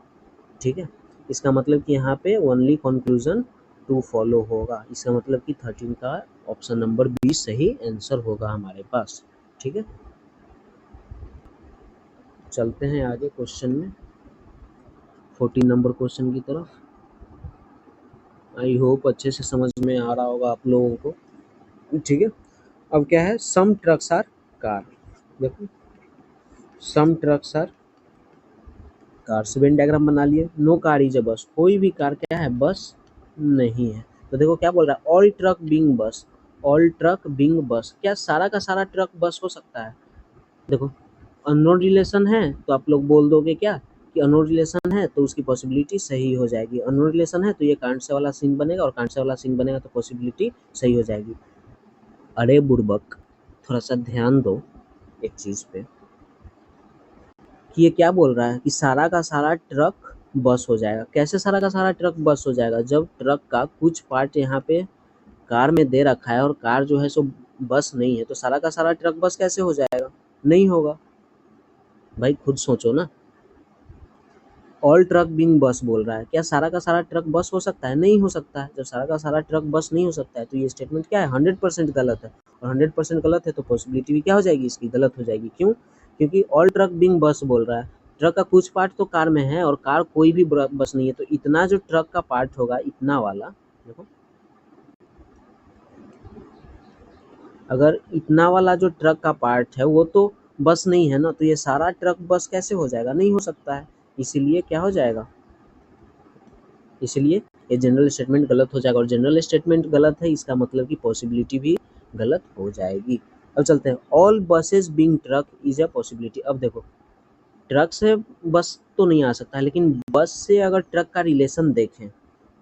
Speaker 1: ठीक है। इसका मतलब कि यहाँ पे ओनली कंक्लूजन टू फॉलो होगा। इसका मतलब कि 13 का ऑप्शन नंबर बी सही आंसर होगा हमारे पास, ठीक है। चलते हैं आगे क्वेश्चन में, 14 नंबर क्वेश्चन की तरफ। आई होप अच्छे से समझ में आ रहा होगा आप लोगों को, ठीक है। अब क्या है, सम ट्रक्स आर कार। देखो some trucks are car, Venn diagram बना लिए। नो कार इज अ बस, कोई भी कार क्या है, बस नहीं है। तो देखो क्या बोल रहा है, ऑल ट्रक बीइंग बस, ऑल ट्रक बीइंग बस, क्या सारा का सारा ट्रक बस हो सकता है। देखो अननोन रिलेशन है तो आप लोग बोल दोगे क्या कि अननोन रिलेशन है तो उसकी पॉसिबिलिटी सही हो जाएगी। अननोन रिलेशन है तो ये कांट से वाला सीन बनेगा, और कांट से वाला सीन बनेगा तो पॉसिबिलिटी सही हो जाएगी। अरे बुड़बक, थोड़ा सा ध्यान दो एक चीज पे, कि ये क्या बोल रहा है कि सारा का सारा ट्रक बस हो जाएगा। कैसे सारा का सारा ट्रक बस हो जाएगा, जब ट्रक का कुछ पार्ट यहाँ पे कार में दे रखा है और कार जो है सो बस नहीं है, तो सारा का सारा ट्रक बस कैसे हो जाएगा, नहीं होगा। भाई खुद सोचो ना, ऑल ट्रक बीइंग बस बोल रहा है, क्या सारा का सारा ट्रक बस हो सकता है, नहीं हो सकता है। जब सारा का सारा ट्रक बस नहीं हो सकता है तो ये स्टेटमेंट क्या है, 100% गलत है। और 100% गलत है तो पॉसिबिलिटी भी क्या हो जाएगी, इसकी गलत हो जाएगी। क्यों, क्योंकि ऑल ट्रक बीइंग बस बोल रहा है, ट्रक का कुछ पार्ट तो कार में है और कार कोई भी बस नहीं है, तो इतना जो ट्रक का पार्ट होगा, इतना वाला, देखो अगर इतना वाला जो ट्रक का पार्ट है वो तो बस नहीं है ना, तो ये सारा ट्रक बस कैसे हो जाएगा, नहीं हो सकता है। इसीलिए क्या हो जाएगा, इसलिए ये जनरल स्टेटमेंट गलत हो जाएगा, और जनरल स्टेटमेंट गलत है इसका मतलब कि पॉसिबिलिटी भी गलत हो जाएगी। अब चलते हैं, all buses being truck is a possibility. अब देखो ट्रक से बस तो नहीं आ सकता है, लेकिन बस से अगर ट्रक का रिलेशन देखें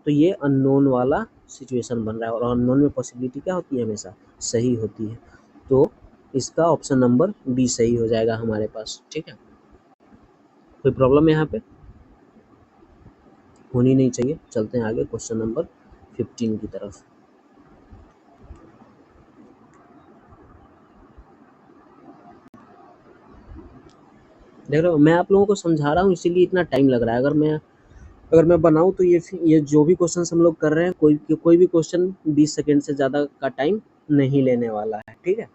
Speaker 1: तो ये अननोन वाला सिचुएशन बन रहा है, और अननोन में पॉसिबिलिटी क्या होती है, हमेशा सही होती है। तो इसका ऑप्शन नंबर बी सही हो जाएगा हमारे पास, ठीक है। कोई प्रॉब्लम है यहाँ पे, होनी नहीं चाहिए। चलते हैं आगे क्वेश्चन नंबर 15 की तरफ। देख रहे हो मैं आप लोगों को समझा रहा हूँ, इसीलिए इतना टाइम लग रहा है। अगर मैं बनाऊँ तो ये जो भी क्वेश्चन हम लोग कर रहे हैं, कोई भी क्वेश्चन 20 सेकंड से ज़्यादा का टाइम नहीं लेने वाला है, ठीक है।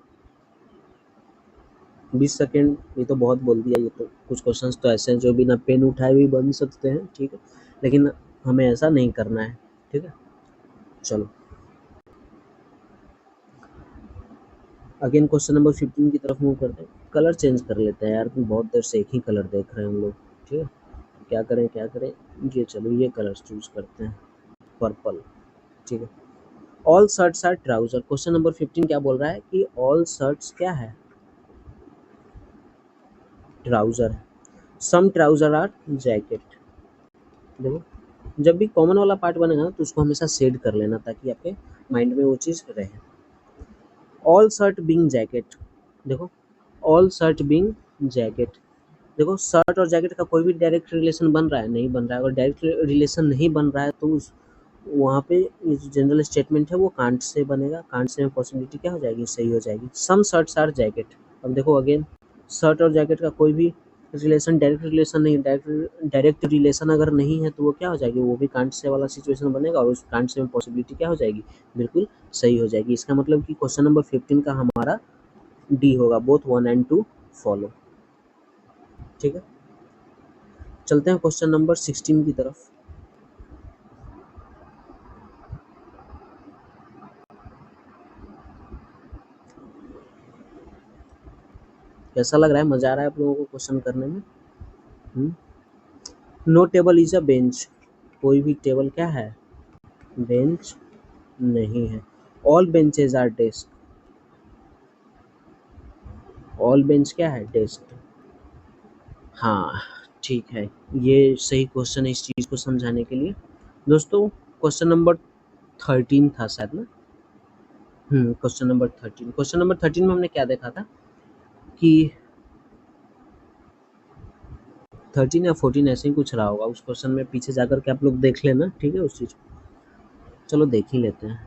Speaker 1: 20 सेकंड ये तो बहुत बोल दिया, ये तो कुछ क्वेश्चंस तो ऐसे हैं जो बिना पेन उठाए भी बन सकते हैं, ठीक है, लेकिन हमें ऐसा नहीं करना है, ठीक है। चलो अगेन क्वेश्चन नंबर 15 की तरफ मूव करते हैं। कलर चेंज कर लेते हैं यार, बहुत देर से एक ही कलर देख रहे हैं हम लोग, ठीक है। क्या करें क्या करें, ये चलो ये कलर चूज करते हैं, पर्पल, ठीक है। All shirts are trouser, question number 15 क्या बोल रहा है कि ऑल शर्ट्स क्या है, ट्राउजर है। सम ट्राउजर आर जैकेट। देखो जब भी कॉमन वाला पार्ट बनेगा ना तो उसको हमेशा शेड कर लेना ताकि आपके माइंड में वो चीज़ रहे। ऑल शर्ट बीइंग जैकेट, देखो ऑल शर्ट बीइंग जैकेट, देखो शर्ट और जैकेट का कोई भी डायरेक्ट रिलेशन बन रहा है, नहीं बन रहा है। अगर डायरेक्ट रिलेशन नहीं बन रहा है तो उस वहाँ पे ये जो जनरल स्टेटमेंट है वो कांट से बनेगा, कांट से में पॉसिबिलिटी क्या हो जाएगी, सही हो जाएगी। सम शर्ट्स आर जैकेट, अब देखो अगेन शर्ट और जैकेट का कोई भी रिलेशन डायरेक्ट रिलेशन नहीं, डायरेक्ट रिलेशन अगर नहीं है तो वो क्या हो जाएगी, वो भी कांट से वाला सिचुएशन बनेगा, और उस कांट से में पॉसिबिलिटी क्या हो जाएगी, बिल्कुल सही हो जाएगी। इसका मतलब कि क्वेश्चन नंबर 15 का हमारा डी होगा, बोथ 1 एंड 2 फॉलो, ठीक है। चलते हैं क्वेश्चन नंबर 16 की तरफ। कैसा लग रहा है, मजा आ रहा है आप लोगों को क्वेश्चन करने में? No table is a bench, कोई भी टेबल क्या है, बेंच नहीं है। All benches are desk, all bench क्या है, डेस्क। हाँ ठीक है, ये सही क्वेश्चन है इस चीज़ को समझाने के लिए। दोस्तों क्वेश्चन नंबर 13 था शायद ना, क्वेश्चन नंबर 13, क्वेश्चन नंबर 13 में हमने क्या देखा था कि 13 या 14 ऐसे ही कुछ रहा होगा उस क्वेश्चन में, पीछे जाकर के आप लोग देख लेना, ठीक है उस चीज़ को। चलो देख ही लेते हैं।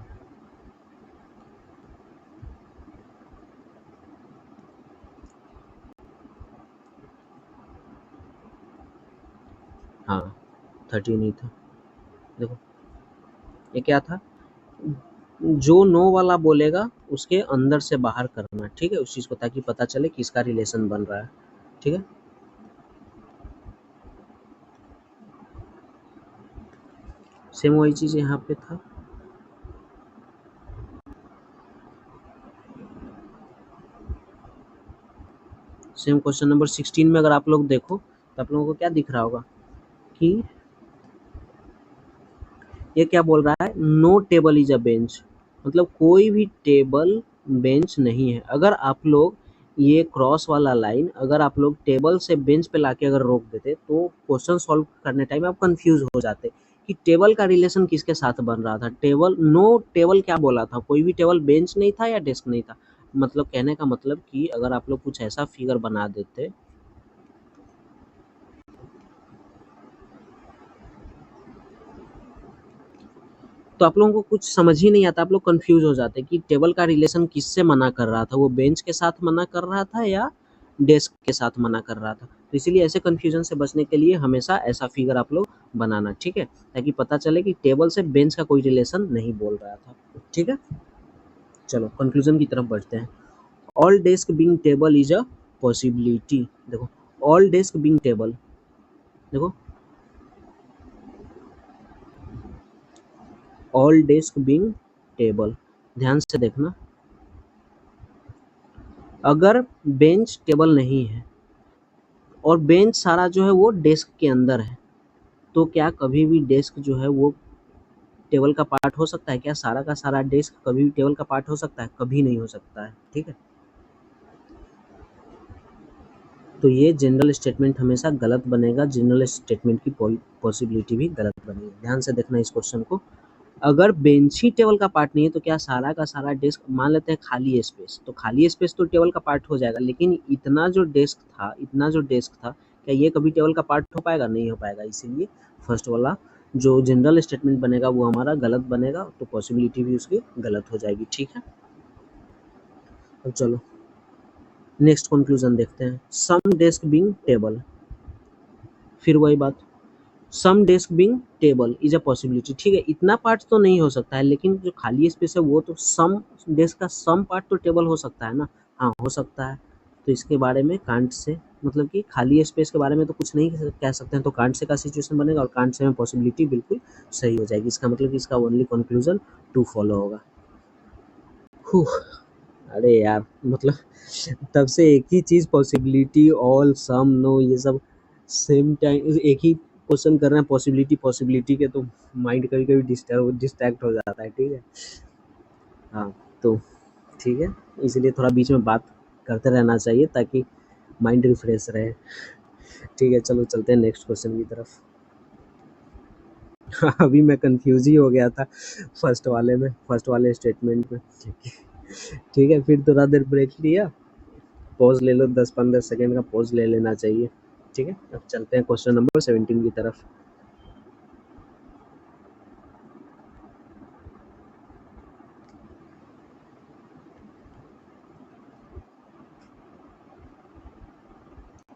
Speaker 1: हाँ 13 ही था, देखो ये क्या था, जो नो वाला बोलेगा उसके अंदर से बाहर करना, ठीक है उस चीज़ को, ताकि पता चले किसका रिलेशन बन रहा है, ठीक है। सेम वही चीज़ यहाँ पे था। सेम क्वेश्चन नंबर 16 में अगर आप लोग देखो तो आप लोगों को क्या दिख रहा होगा कि ये क्या बोल रहा है, no table is a bench, मतलब कोई भी टेबल बेंच नहीं है। अगर आप लोग ये क्रॉस वाला लाइन अगर आप लोग टेबल से बेंच पे लाके अगर रोक देते तो क्वेश्चन सॉल्व करने टाइम आप कंफ्यूज हो जाते कि टेबल का रिलेशन किसके साथ बन रहा था। टेबल, नो टेबल क्या बोला था, कोई भी टेबल बेंच नहीं था या डेस्क नहीं था। मतलब कहने का मतलब कि अगर आप लोग कुछ ऐसा फिगर बना देते तो आप लोगों को कुछ समझ ही नहीं आता, आप लोग कंफ्यूज हो जाते कि टेबल का रिलेशन किससे मना कर रहा था, वो बेंच के साथ मना कर रहा था या डेस्क के साथ मना कर रहा था। तो इसीलिए ऐसे कंफ्यूजन से बचने के लिए हमेशा ऐसा फिगर आप लोग बनाना, ठीक है, ताकि पता चले कि टेबल से बेंच का कोई रिलेशन नहीं बोल रहा था, ठीक है। चलो कंक्लूजन की तरफ बढ़ते हैं। All desk being table is a possibility, देखो ऑल डेस्क बिंग टेबल, देखो ऑल डेस्क बिंग टेबल, ध्यान से देखना, अगर बेंच टेबल नहीं है और बेंच सारा जो है वो डेस्क के अंदर है, तो क्या कभी भी डेस्क जो है वो टेबल का पार्ट हो सकता है क्या? सारा का सारा डेस्क कभी भी टेबल का पार्ट हो सकता है? कभी नहीं हो सकता है, ठीक है। तो ये जनरल स्टेटमेंट हमेशा गलत बनेगा, जनरल स्टेटमेंट की पॉसिबिलिटी भी गलत बनेगी। ध्यान से देखना इस क्वेश्चन को, अगर बेंच ही टेबल का पार्ट नहीं है तो क्या सारा का सारा डेस्क, मान लेते हैं खाली स्पेस, तो खाली स्पेस तो टेबल का पार्ट हो जाएगा, लेकिन इतना जो डेस्क था, इतना जो डेस्क था, क्या ये कभी टेबल का पार्ट हो पाएगा? नहीं हो पाएगा। इसीलिए फर्स्ट वाला जो जनरल स्टेटमेंट बनेगा वो हमारा गलत बनेगा, तो पॉसिबिलिटी भी उसकी गलत हो जाएगी, ठीक है। अब चलो नेक्स्ट कंक्लूजन देखते हैं। सम डेस्क बिंग टेबल, फिर वही बात, some desk being table is a possibility, ठीक है, इतना पार्ट तो नहीं हो सकता है, लेकिन जो खाली स्पेस है वो तो सम डेस्क का सम पार्ट तो टेबल हो सकता है ना, हाँ हो सकता है। तो इसके बारे में कांट से, मतलब कि खाली स्पेस के बारे में तो कुछ नहीं कह सकते हैं, तो कांट से का सिचुएशन बनेगा और कांट से में पॉसिबिलिटी बिल्कुल सही हो जाएगी। इसका मतलब कि इसका ओनली कंक्लूजन टू फॉलो होगा। अरे यार मतलब तब से एक ही चीज़, पॉसिबिलिटी, ऑल, सम, नो, ये सब सेम टाइम एक ही क्वेश्चन कर रहे हैं, पॉसिबिलिटी पॉसिबिलिटी के, तो माइंड कभी कभी डिस्ट्रैक्ट हो जाता है, ठीक है। हाँ तो ठीक है, इसलिए थोड़ा बीच में बात करते रहना चाहिए ताकि माइंड रिफ्रेश रहे, ठीक है। चलो चलते हैं नेक्स्ट क्वेश्चन की तरफ। अभी मैं कंफ्यूज ही हो गया था फर्स्ट वाले स्टेटमेंट में, ठीक है। फिर थोड़ा देर ब्रेक लिया, पॉज ले लो, 10-15 सेकेंड का पॉज ले लेना चाहिए, ठीक है। अब चलते हैं क्वेश्चन नंबर 17 की तरफ।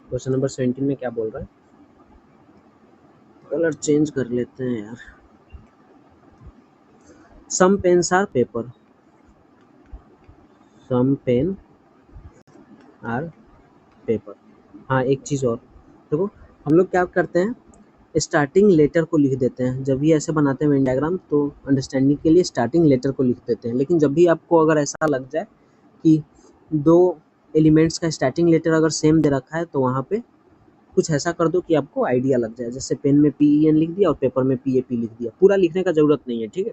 Speaker 1: क्वेश्चन नंबर 17 में क्या बोल रहा है, कलर चेंज कर लेते हैं यार। Some pens are paper, some pen are paper. हाँ एक चीज़ और, देखो हम लोग क्या करते हैं, स्टार्टिंग लेटर को लिख देते हैं जब भी ऐसे बनाते हैं वेन डायग्राम, तो अंडरस्टैंडिंग के लिए स्टार्टिंग लेटर को लिख देते हैं। लेकिन जब भी आपको अगर ऐसा लग जाए कि दो एलिमेंट्स का स्टार्टिंग लेटर अगर सेम दे रखा है तो वहाँ पे कुछ ऐसा कर दो कि आपको आइडिया लग जाए। जैसे पेन में PEN लिख दिया और पेपर में PAP लिख दिया। पूरा लिखने का ज़रूरत नहीं है, ठीक है,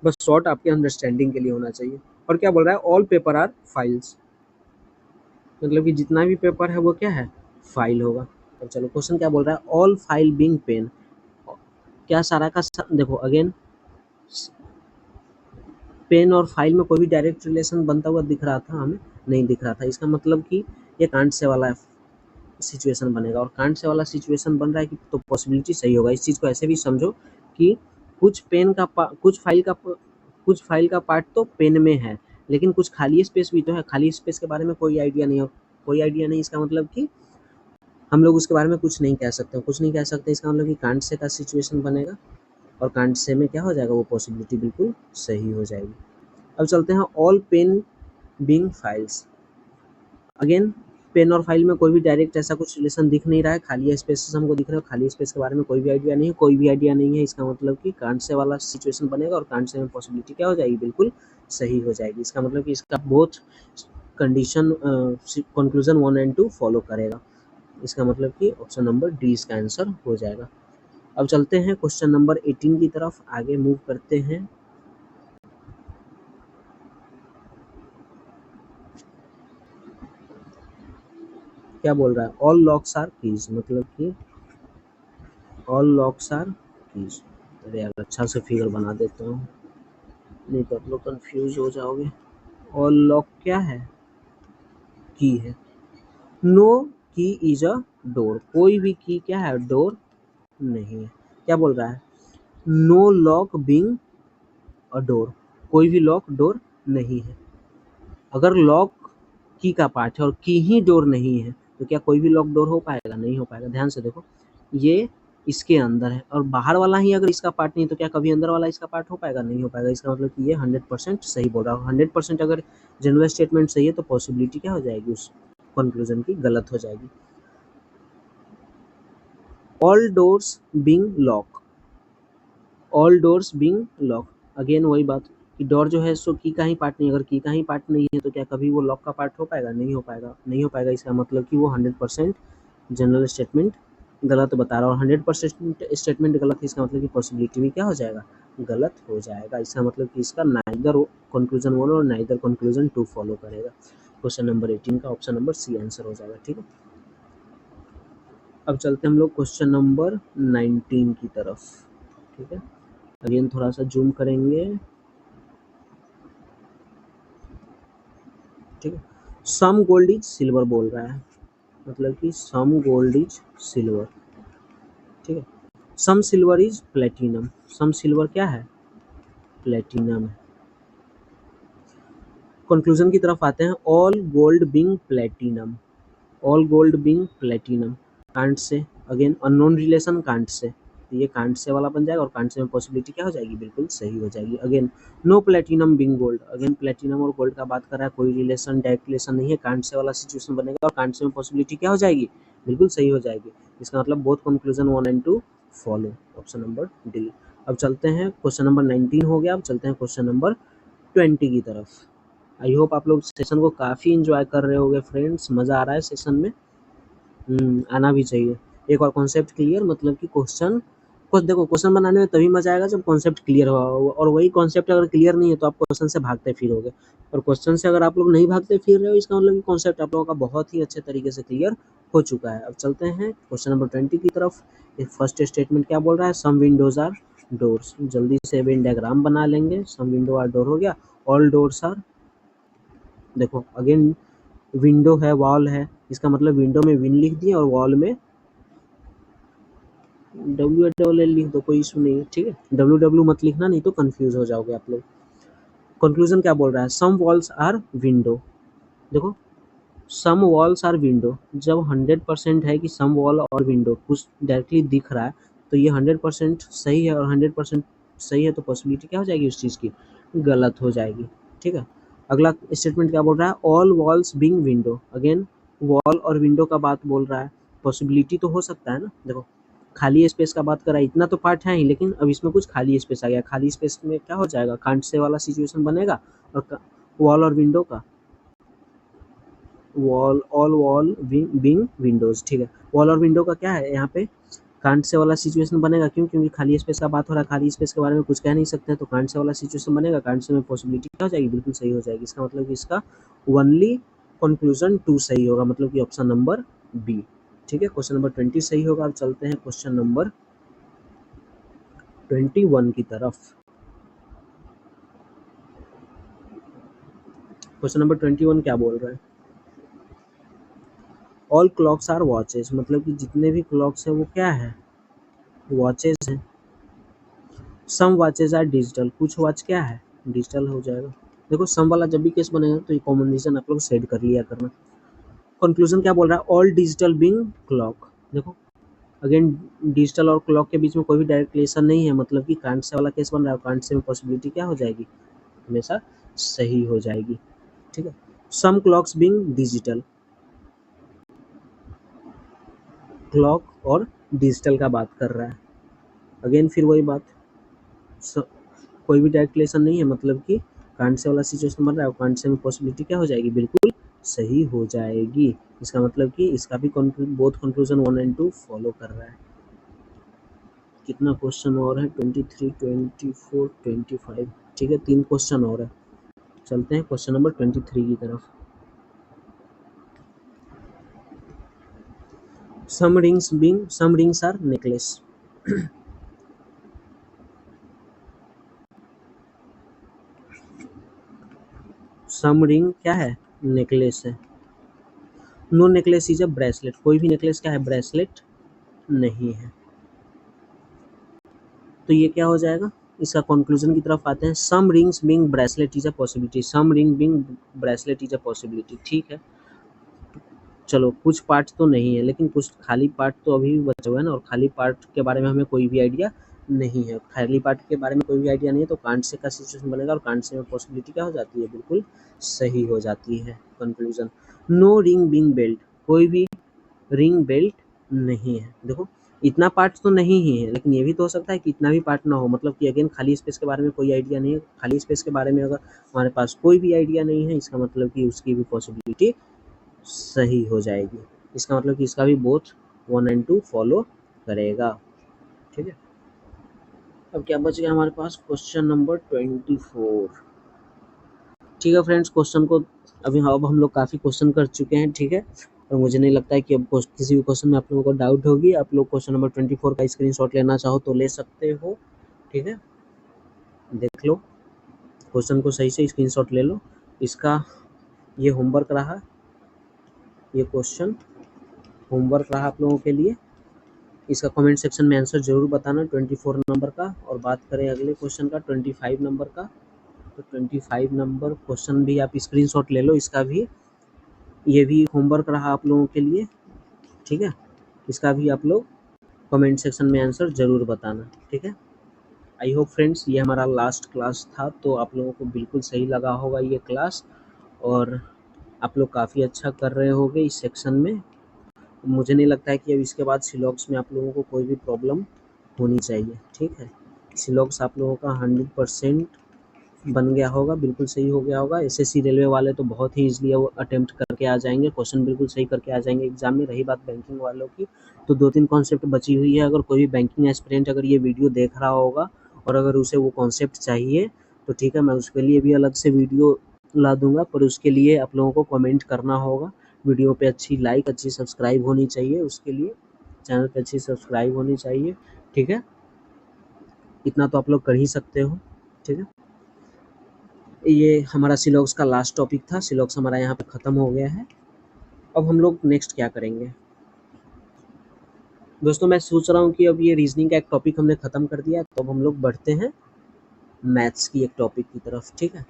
Speaker 1: बस शॉर्ट आपके अंडरस्टैंडिंग के लिए होना चाहिए। और क्या बोल रहा है, ऑल पेपर आर फाइल्स, मतलब कि जितना भी पेपर है वो क्या है, फाइल होगा। अब चलो क्वेश्चन क्या बोल रहा है, ऑल फाइल बीइंग पेन, क्या सारा का देखो अगेन पेन और फाइल में कोई भी डायरेक्ट रिलेशन बनता हुआ दिख रहा था हमें, नहीं दिख रहा था। इसका मतलब कि ये कांट से वाला सिचुएशन बनेगा, और कांट से वाला सिचुएशन बन रहा है कि तो पॉसिबिलिटी सही होगा। इस चीज़ को ऐसे भी समझो कि कुछ पेन का कुछ फाइल का पार्ट तो पेन में है, लेकिन कुछ खाली स्पेस भी तो है। खाली स्पेस के बारे में कोई आइडिया नहीं हो, कोई आइडिया नहीं, इसका मतलब कि हम लोग उसके बारे में कुछ नहीं कह सकते, कुछ नहीं कह सकते। इसका मतलब कि कांट से का सिचुएशन बनेगा, और कांट से में क्या हो जाएगा, वो पॉसिबिलिटी बिल्कुल सही हो जाएगी। अब चलते हैं all pen being files. Again pen और फाइल में कोई भी डायरेक्ट ऐसा कुछ रिलेशन दिख नहीं रहा है, खाली स्पेसेस हमको दिख रहे हैं। खाली स्पेस के बारे में कोई भी आइडिया नहीं है, कोई भी आइडिया नहीं है। इसका मतलब कि कांट से वाला सिचुएशन बनेगा, और कांट से में पॉसिबिलिटी क्या हो जाएगी, बिल्कुल सही हो जाएगी। इसका मतलब कि इसका both condition conclusion 1 and 2 follow करेगा। इसका मतलब कि ऑप्शन नंबर डी इसका आंसर हो जाएगा। अब चलते हैं क्वेश्चन नंबर 18 की तरफ, आगे मूव करते हैं। क्या बोल रहा है, ऑल लॉक्स आर कीज, मतलब कि ऑल लॉक्स आर कीज। अरे यार अच्छा से फिगर बना देता हूँ, नहीं तो आप लोग कंफ्यूज हो जाओगे। ऑल लॉक क्या है, की है। नो की इज अ डोर, कोई भी की क्या है, डोर नहीं है। क्या बोल रहा है, no lock being a door, कोई भी लॉक डोर नहीं है। अगर लॉक की का पार्ट है और की ही डोर नहीं है तो क्या कोई भी लॉक डोर हो पाएगा, नहीं हो पाएगा। ध्यान से देखो, ये इसके अंदर है और बाहर वाला ही अगर इसका पार्ट नहीं तो क्या कभी अंदर वाला इसका पार्ट हो पाएगा, नहीं हो पाएगा। इसका मतलब कि ये 100% सही बोल रहा है। 100% अगर जनरल स्टेटमेंट सही है तो पॉसिबिलिटी क्या हो जाएगी, उस कंक्लूजन की गलत हो जाएगी। All doors being lock, all doors being lock, again वही बात कि डोर जो है सो की का ही पार्ट नहीं, अगर की का ही पार्ट नहीं है तो क्या कभी वो लॉक का पार्ट हो पाएगा, नहीं हो पाएगा, नहीं हो पाएगा। इसका मतलब कि वो 100% जनरल स्टेटमेंट गलत बता रहा है, और 100% स्टेटमेंट गलत है, इसका मतलब कि पॉसिबिलिटी भी क्या हो जाएगा, गलत हो जाएगा। इसका मतलब कि इसका नाइदर कंक्लूजन 1 और नाइदर कंक्लूजन 2 फॉलो करेगा। क्वेश्चन नंबर 18 का ऑप्शन नंबर सी आंसर हो जाएगा, ठीक है। अब चलते हैं हम लोग क्वेश्चन नंबर 19 की तरफ, ठीक है। अगेन थोड़ा सा जूम करेंगे, ठीक है। सम गोल्ड इज सिल्वर बोल रहा है, मतलब कि सम गोल्ड इज सिल्वर, ठीक है। Some silver is platinum, some silver क्या है, प्लेटिनम है। कंक्लूजन की तरफ आते हैं, all gold being platinum, all gold being platinum, can't say again unknown relation can't say, तो ये कांट से वाला बन जाएगा, और कांट से में पॉसिबिलिटी क्या हो जाएगी, बिल्कुल सही हो जाएगी। Again no platinum being gold, again platinum और गोल्ड का बात कर रहा है, कोई रिलेशन डायरेक्ट रिलेशन नहीं है, कांट से वाला सिचुएशन बनेगा, और कांट से में पॉसिबिलिटी क्या हो जाएगी, बिल्कुल सही हो जाएगी। इसका मतलब both conclusion 1 and 2 follow, option number D. अब चलते हैं क्वेश्चन नंबर 19 हो गया, अब चलते हैं क्वेश्चन नंबर 20 की तरफ। आई होप आप लोग सेशन को काफ़ी इंजॉय कर रहे होगे फ्रेंड्स, मज़ा आ रहा है सेशन में। आना भी चाहिए। एक और कॉन्सेप्ट क्लियर, मतलब कि क्वेश्चन कुछ देखो, क्वेश्चन बनाने में तभी मजा आएगा जब कॉन्सेप्ट क्लियर हुआ हो, और वही कॉन्सेप्ट अगर क्लियर नहीं है तो आप क्वेश्चन से भागते फिरोगे, और क्वेश्चन से अगर आप लोग नहीं भागते फिर रहे हो इसका मतलब कि कॉन्सेप्ट आप लोगों का बहुत ही अच्छे तरीके से क्लियर हो चुका है। अब चलते हैं क्वेश्चन नंबर 20 की तरफ। फर्स्ट स्टेटमेंट क्या बोल रहा है, सम विंडोज आर डोर्स, जल्दी से वेन डायग्राम बना लेंगे। सम विंडो आर डोर हो गया, ऑल डोर्स आर, देखो अगेन विंडो है, वॉल है, इसका मतलब विंडो में विन लिख दिए और वॉल में WL लिख दो, कोई इशू नहीं है, ठीक है। WW मत लिखना, नहीं तो कंफ्यूज हो जाओगे आप लोग। कंक्लूजन क्या बोल रहा है, सम वॉल्स आर विंडो, देखो सम वॉल्स आर विंडो, जब 100% है कि सम वॉल और विंडो कुछ डायरेक्टली दिख रहा है तो ये 100% सही है, और 100% सही है तो पॉसिबिलिटी क्या हो जाएगी उस चीज़ की, गलत हो जाएगी, ठीक है। अगला स्टेटमेंट क्या बोल रहा है, all walls being window, again wall और विंडो का बात बोल रहा है, पॉसिबिलिटी तो हो सकता है ना। देखो खाली स्पेस का बात करा, इतना तो पार्ट है ही, लेकिन अब इसमें कुछ खाली स्पेस आ गया, खाली स्पेस में क्या हो जाएगा, कांट से वाला सिचुएशन बनेगा, और वॉल और विंडो का ऑल वॉल बीइंग विंडोज, ठीक है। वॉल और विंडो का क्या है यहाँ पे, कांट से वाला सिचुएशन बनेगा, क्यों, क्योंकि खाली स्पेस का बात हो रहा है, खाली स्पेस के बारे में कुछ कह नहीं सकते, तो कांट से वाला सिचुएशन बनेगा, कांट से में पॉसिबिलिटी क्या हो जाएगी, बिल्कुल सही हो जाएगी। इसका मतलब कि इसका ओनली कंक्लूजन 2 सही होगा, मतलब कि ऑप्शन नंबर बी, ठीक है। क्वेश्चन नंबर 20 सही होगा। अब चलते हैं क्वेश्चन नंबर 21 की तरफ। क्वेश्चन नंबर 21 क्या बोल रहा है, ऑल क्लॉक्स आर वॉचेज, मतलब कि जितने भी क्लॉक्स हैं वो क्या है, वॉचेज हैं। सम वॉचेज आर डिजिटल, कुछ वॉच क्या है, डिजिटल हो जाएगा। देखो सम वाला जब भी केस बनेगा तो ये कॉम्बिनेशन आप लोग सेट कर लिया करना। कंक्लूजन क्या बोल रहा है, ऑल डिजिटल बिंग क्लॉक, देखो अगेन डिजिटल और क्लॉक के बीच में कोई भी डायरेक्ट रिलेशन नहीं है, मतलब कि कांट से वाला केस बन रहा है, कांट से में पॉसिबिलिटी क्या हो जाएगी, हमेशा सही हो जाएगी, ठीक है। सम क्लॉक्स बिंग डिजिटल, क्लॉक और डिजिटल का बात कर रहा है, अगेन फिर वही बात, कोई भी डायरेक्ट रिलेशन नहीं है, मतलब कि कांट से वाला सिचुएशन बन रहा है, कांट से में पॉसिबिलिटी क्या हो जाएगी, बिल्कुल सही हो जाएगी। इसका मतलब कि इसका भी बोथ कंक्लूजन 1 एंड 2 फॉलो कर रहा है। कितना क्वेश्चन और है, 23, 24, 25, ठीक है, 3 क्वेश्चन और है। चलते हैं क्वेश्चन नंबर 23 की तरफ। Some rings are necklace, some ring क्या है, नेकलेस है। No necklace is a bracelet, कोई भी नेकलेस क्या है, ब्रेसलेट नहीं है। तो ये क्या हो जाएगा, इसका कंक्लूजन की तरफ आते हैं। Some rings being bracelet is a possibility, some ring being bracelet is a possibility, ठीक है। चलो कुछ पार्ट तो नहीं है, लेकिन कुछ खाली पार्ट तो अभी भी बचा हुआ है ना, और खाली पार्ट के बारे में हमें कोई भी आइडिया नहीं है, खाली पार्ट के बारे में कोई भी आइडिया नहीं है, तो कांट से का सिचुएशन बनेगा, और कांट से में पॉसिबिलिटी क्या हो जाती है, बिल्कुल सही हो जाती है। Conclusion, no ring being belt, कोई भी रिंग बेल्ट नहीं है। देखो इतना पार्ट तो नहीं ही है, लेकिन ये भी तो हो सकता है कि इतना भी पार्ट ना हो, मतलब कि अगेन खाली स्पेस के बारे में कोई आइडिया नहीं है, खाली स्पेस के बारे में अगर हमारे पास कोई भी आइडिया नहीं है, इसका मतलब कि उसकी भी पॉसिबिलिटी सही हो जाएगी। इसका मतलब कि इसका भी बोथ 1 एंड 2 फॉलो करेगा, ठीक है। अब क्या बच गया हमारे पास, क्वेश्चन नंबर 24, ठीक है फ्रेंड्स। क्वेश्चन को अभी अब हम लोग काफ़ी क्वेश्चन कर चुके हैं, ठीक है, और मुझे नहीं लगता है कि अब किसी भी क्वेश्चन में आप लोगों को डाउट होगी। आप लोग क्वेश्चन नंबर 24 का स्क्रीनशॉट लेना चाहो तो ले सकते हो, ठीक है। देख लो क्वेश्चन को सही से स्क्रीनशॉट ले लो। इसका ये होमवर्क रहा, ये क्वेश्चन होमवर्क रहा आप लोगों के लिए। इसका कमेंट सेक्शन में आंसर जरूर बताना 24 नंबर का। और बात करें अगले क्वेश्चन का 25 नंबर का, तो 25 नंबर क्वेश्चन भी आप स्क्रीनशॉट ले लो, इसका भी ये भी होमवर्क रहा आप लोगों के लिए, ठीक है। इसका भी आप लोग कमेंट सेक्शन में आंसर ज़रूर बताना, ठीक है। आई होप फ्रेंड्स ये हमारा लास्ट क्लास था, तो आप लोगों को बिल्कुल सही लगा होगा ये क्लास, और आप लोग काफ़ी अच्छा कर रहे होगे इस सेक्शन में। मुझे नहीं लगता है कि अब इसके बाद सिलॉक्स में आप लोगों को कोई भी प्रॉब्लम होनी चाहिए, ठीक है। सिलॉक्स आप लोगों का 100% बन गया होगा, बिल्कुल सही हो गया होगा। एसएससी रेलवे वाले तो बहुत ही ईजिली वो अटेम्प्ट करके आ जाएंगे, क्वेश्चन बिल्कुल सही करके आ जाएंगे एग्जाम में। रही बात बैंकिंग वालों की, तो 2-3 कॉन्सेप्ट बची हुई है। अगर कोई भी बैंकिंग एस्पिरेंट अगर ये वीडियो देख रहा होगा और अगर उसे वो कॉन्सेप्ट चाहिए तो ठीक है, मैं उसके लिए भी अलग से वीडियो ला दूंगा, पर उसके लिए आप लोगों को कमेंट करना होगा। वीडियो पे अच्छी लाइक, अच्छी सब्सक्राइब होनी चाहिए, उसके लिए चैनल पे अच्छी सब्सक्राइब होनी चाहिए, ठीक है। इतना तो आप लोग कर ही सकते हो, ठीक है। ये हमारा सिलॉक्स का लास्ट टॉपिक था, सिलॉक्स हमारा यहाँ पे ख़त्म हो गया है। अब हम लोग नेक्स्ट क्या करेंगे दोस्तों, मैं सोच रहा हूँ कि अब ये रीजनिंग का एक टॉपिक हमने ख़त्म कर दिया, तो अब हम लोग बढ़ते हैं मैथ्स की एक टॉपिक की तरफ, ठीक है।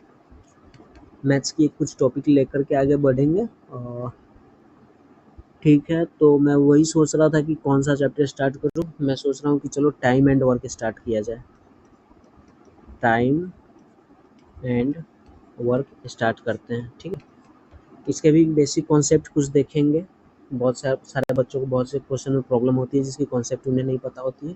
Speaker 1: मैथ्स की एक कुछ टॉपिक लेकर के आगे बढ़ेंगे, और ठीक है। तो मैं वही सोच रहा था कि कौन सा चैप्टर स्टार्ट करूँ। मैं सोच रहा हूँ कि चलो टाइम एंड वर्क स्टार्ट किया जाए, टाइम एंड वर्क स्टार्ट करते हैं, ठीक है। इसके भी बेसिक कॉन्सेप्ट कुछ देखेंगे। बहुत सारे बच्चों को बहुत से क्वेश्चन में प्रॉब्लम होती है जिसकी कॉन्सेप्ट उन्हें नहीं पता होती है,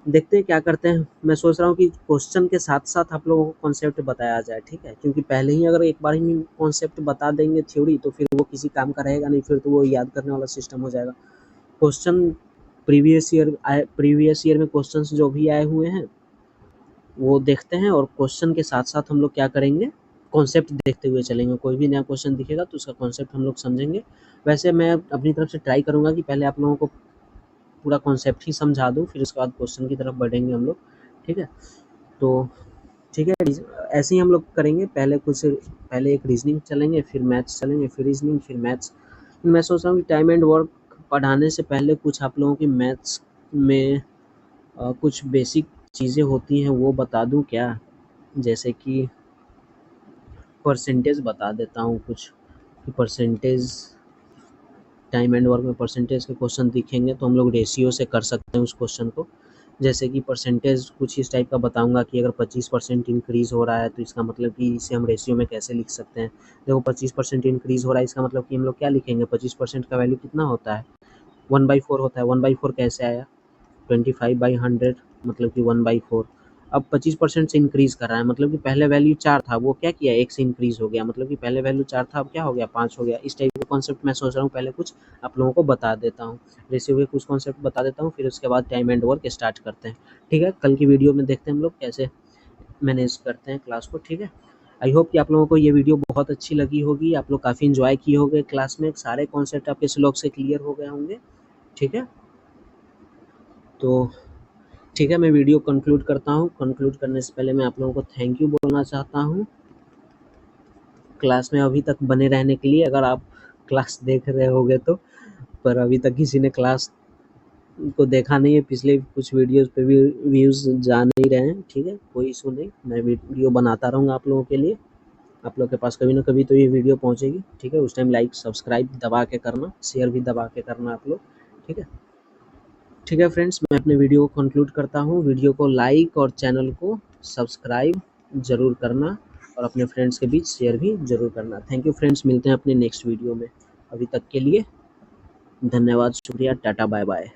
Speaker 1: देखते हैं क्या करते हैं। मैं सोच रहा हूँ कि क्वेश्चन के साथ-साथ आप लोगों को कॉन्सेप्ट बताया जाए, ठीक है? क्योंकि पहले ही अगर एक बार ही कॉन्सेप्ट बता देंगे थ्योरी तो फिर वो किसी काम का रहेगा नहीं, फिर तो वो याद करने वाला सिस्टम हो जाएगा। क्वेश्चन प्रीवियस ईयर में क्वेश्चंस जो भी आए हुए हैं, वो देखते हैं और क्वेश्चन के साथ-साथ हम लोग क्या करेंगे, कॉन्सेप्ट देखते हुए चलेंगे। कोई भी नया क्वेश्चन दिखेगा तो उसका कॉन्सेप्ट हम लोग समझेंगे। वैसे मैं अपनी तरफ से ट्राई करूँगा कि पहले आप लोगों को पूरा कॉन्सेप्ट ही समझा दूँ, फिर उसके बाद क्वेश्चन की तरफ बढ़ेंगे हम लोग, ठीक है? तो ठीक है, ऐसे ही हम लोग करेंगे। पहले एक रीजनिंग चलेंगे, फिर मैथ्स चलेंगे, फिर रीजनिंग, फिर मैथ्स। मैं सोच रहा हूँ कि टाइम एंड वर्क पढ़ाने से पहले कुछ आप लोगों की मैथ्स में कुछ बेसिक चीज़ें होती हैं वो बता दूँ क्या? जैसे कि परसेंटेज बता देता हूँ कुछ, कि परसेंटेज टाइम एंड वर्क में परसेंटेज के क्वेश्चन दिखेंगे तो हम लोग रेशियो से कर सकते हैं उस क्वेश्चन को। जैसे कि परसेंटेज कुछ इस टाइप का बताऊंगा कि अगर 25% इंक्रीज़ हो रहा है तो इसका मतलब कि इसे हम रेशियो में कैसे लिख सकते हैं। देखो 25% इंक्रीज़ हो रहा है, इसका मतलब कि हम लोग क्या लिखेंगे, 25% का वैल्यू कितना होता है, 1/4 होता है। 1/4 कैसे आया, 25/100 मतलब कि 1/4। अब 25% से इंक्रीज़ कर रहा है, मतलब कि पहले वैल्यू 4 था, वो क्या किया, 1 से इंक्रीज़ हो गया, मतलब कि पहले वैल्यू 4 था, अब क्या हो गया, 5 हो गया। इस टाइप का कॉन्सेप्ट मैं सोच रहा हूँ पहले कुछ आप लोगों को बता देता हूँ। रेशियो के कुछ कॉन्सेप्ट बता देता हूँ, फिर उसके बाद टाइम एंड वर्क स्टार्ट करते हैं, ठीक है? कल की वीडियो में देखते हैं हम लोग कैसे मैनेज करते हैं क्लास को, ठीक है? आई होप कि आप लोगों को ये वीडियो बहुत अच्छी लगी होगी, आप लोग काफ़ी एन्जॉय किए होंगे क्लास में, सारे कॉन्सेप्ट आपके श्लोक से क्लियर हो गए होंगे, ठीक है? तो ठीक है, मैं वीडियो कंक्लूड करता हूँ। कंक्लूड करने से पहले मैं आप लोगों को थैंक यू बोलना चाहता हूँ क्लास में अभी तक बने रहने के लिए, अगर आप क्लास देख रहे होगे तो। पर अभी तक किसी ने क्लास को देखा नहीं है, पिछले कुछ वीडियोस पे भी व्यूज़ जा नहीं रहे हैं, ठीक है? कोई इशू नहीं, मैं वीडियो बनाता रहूँगा आप लोगों के लिए। आप लोग के पास कभी ना कभी तो ये वीडियो पहुँचेगी, ठीक है? उस टाइम लाइक सब्सक्राइब दबा के करना, शेयर भी दबा के करना आप लोग, ठीक है? ठीक है फ्रेंड्स, मैं अपने वीडियो को कंक्लूड करता हूँ। वीडियो को लाइक और चैनल को सब्सक्राइब ज़रूर करना और अपने फ्रेंड्स के बीच शेयर भी ज़रूर करना। थैंक यू फ्रेंड्स, मिलते हैं अपने नेक्स्ट वीडियो में। अभी तक के लिए धन्यवाद, शुक्रिया, टाटा, बाय बाय।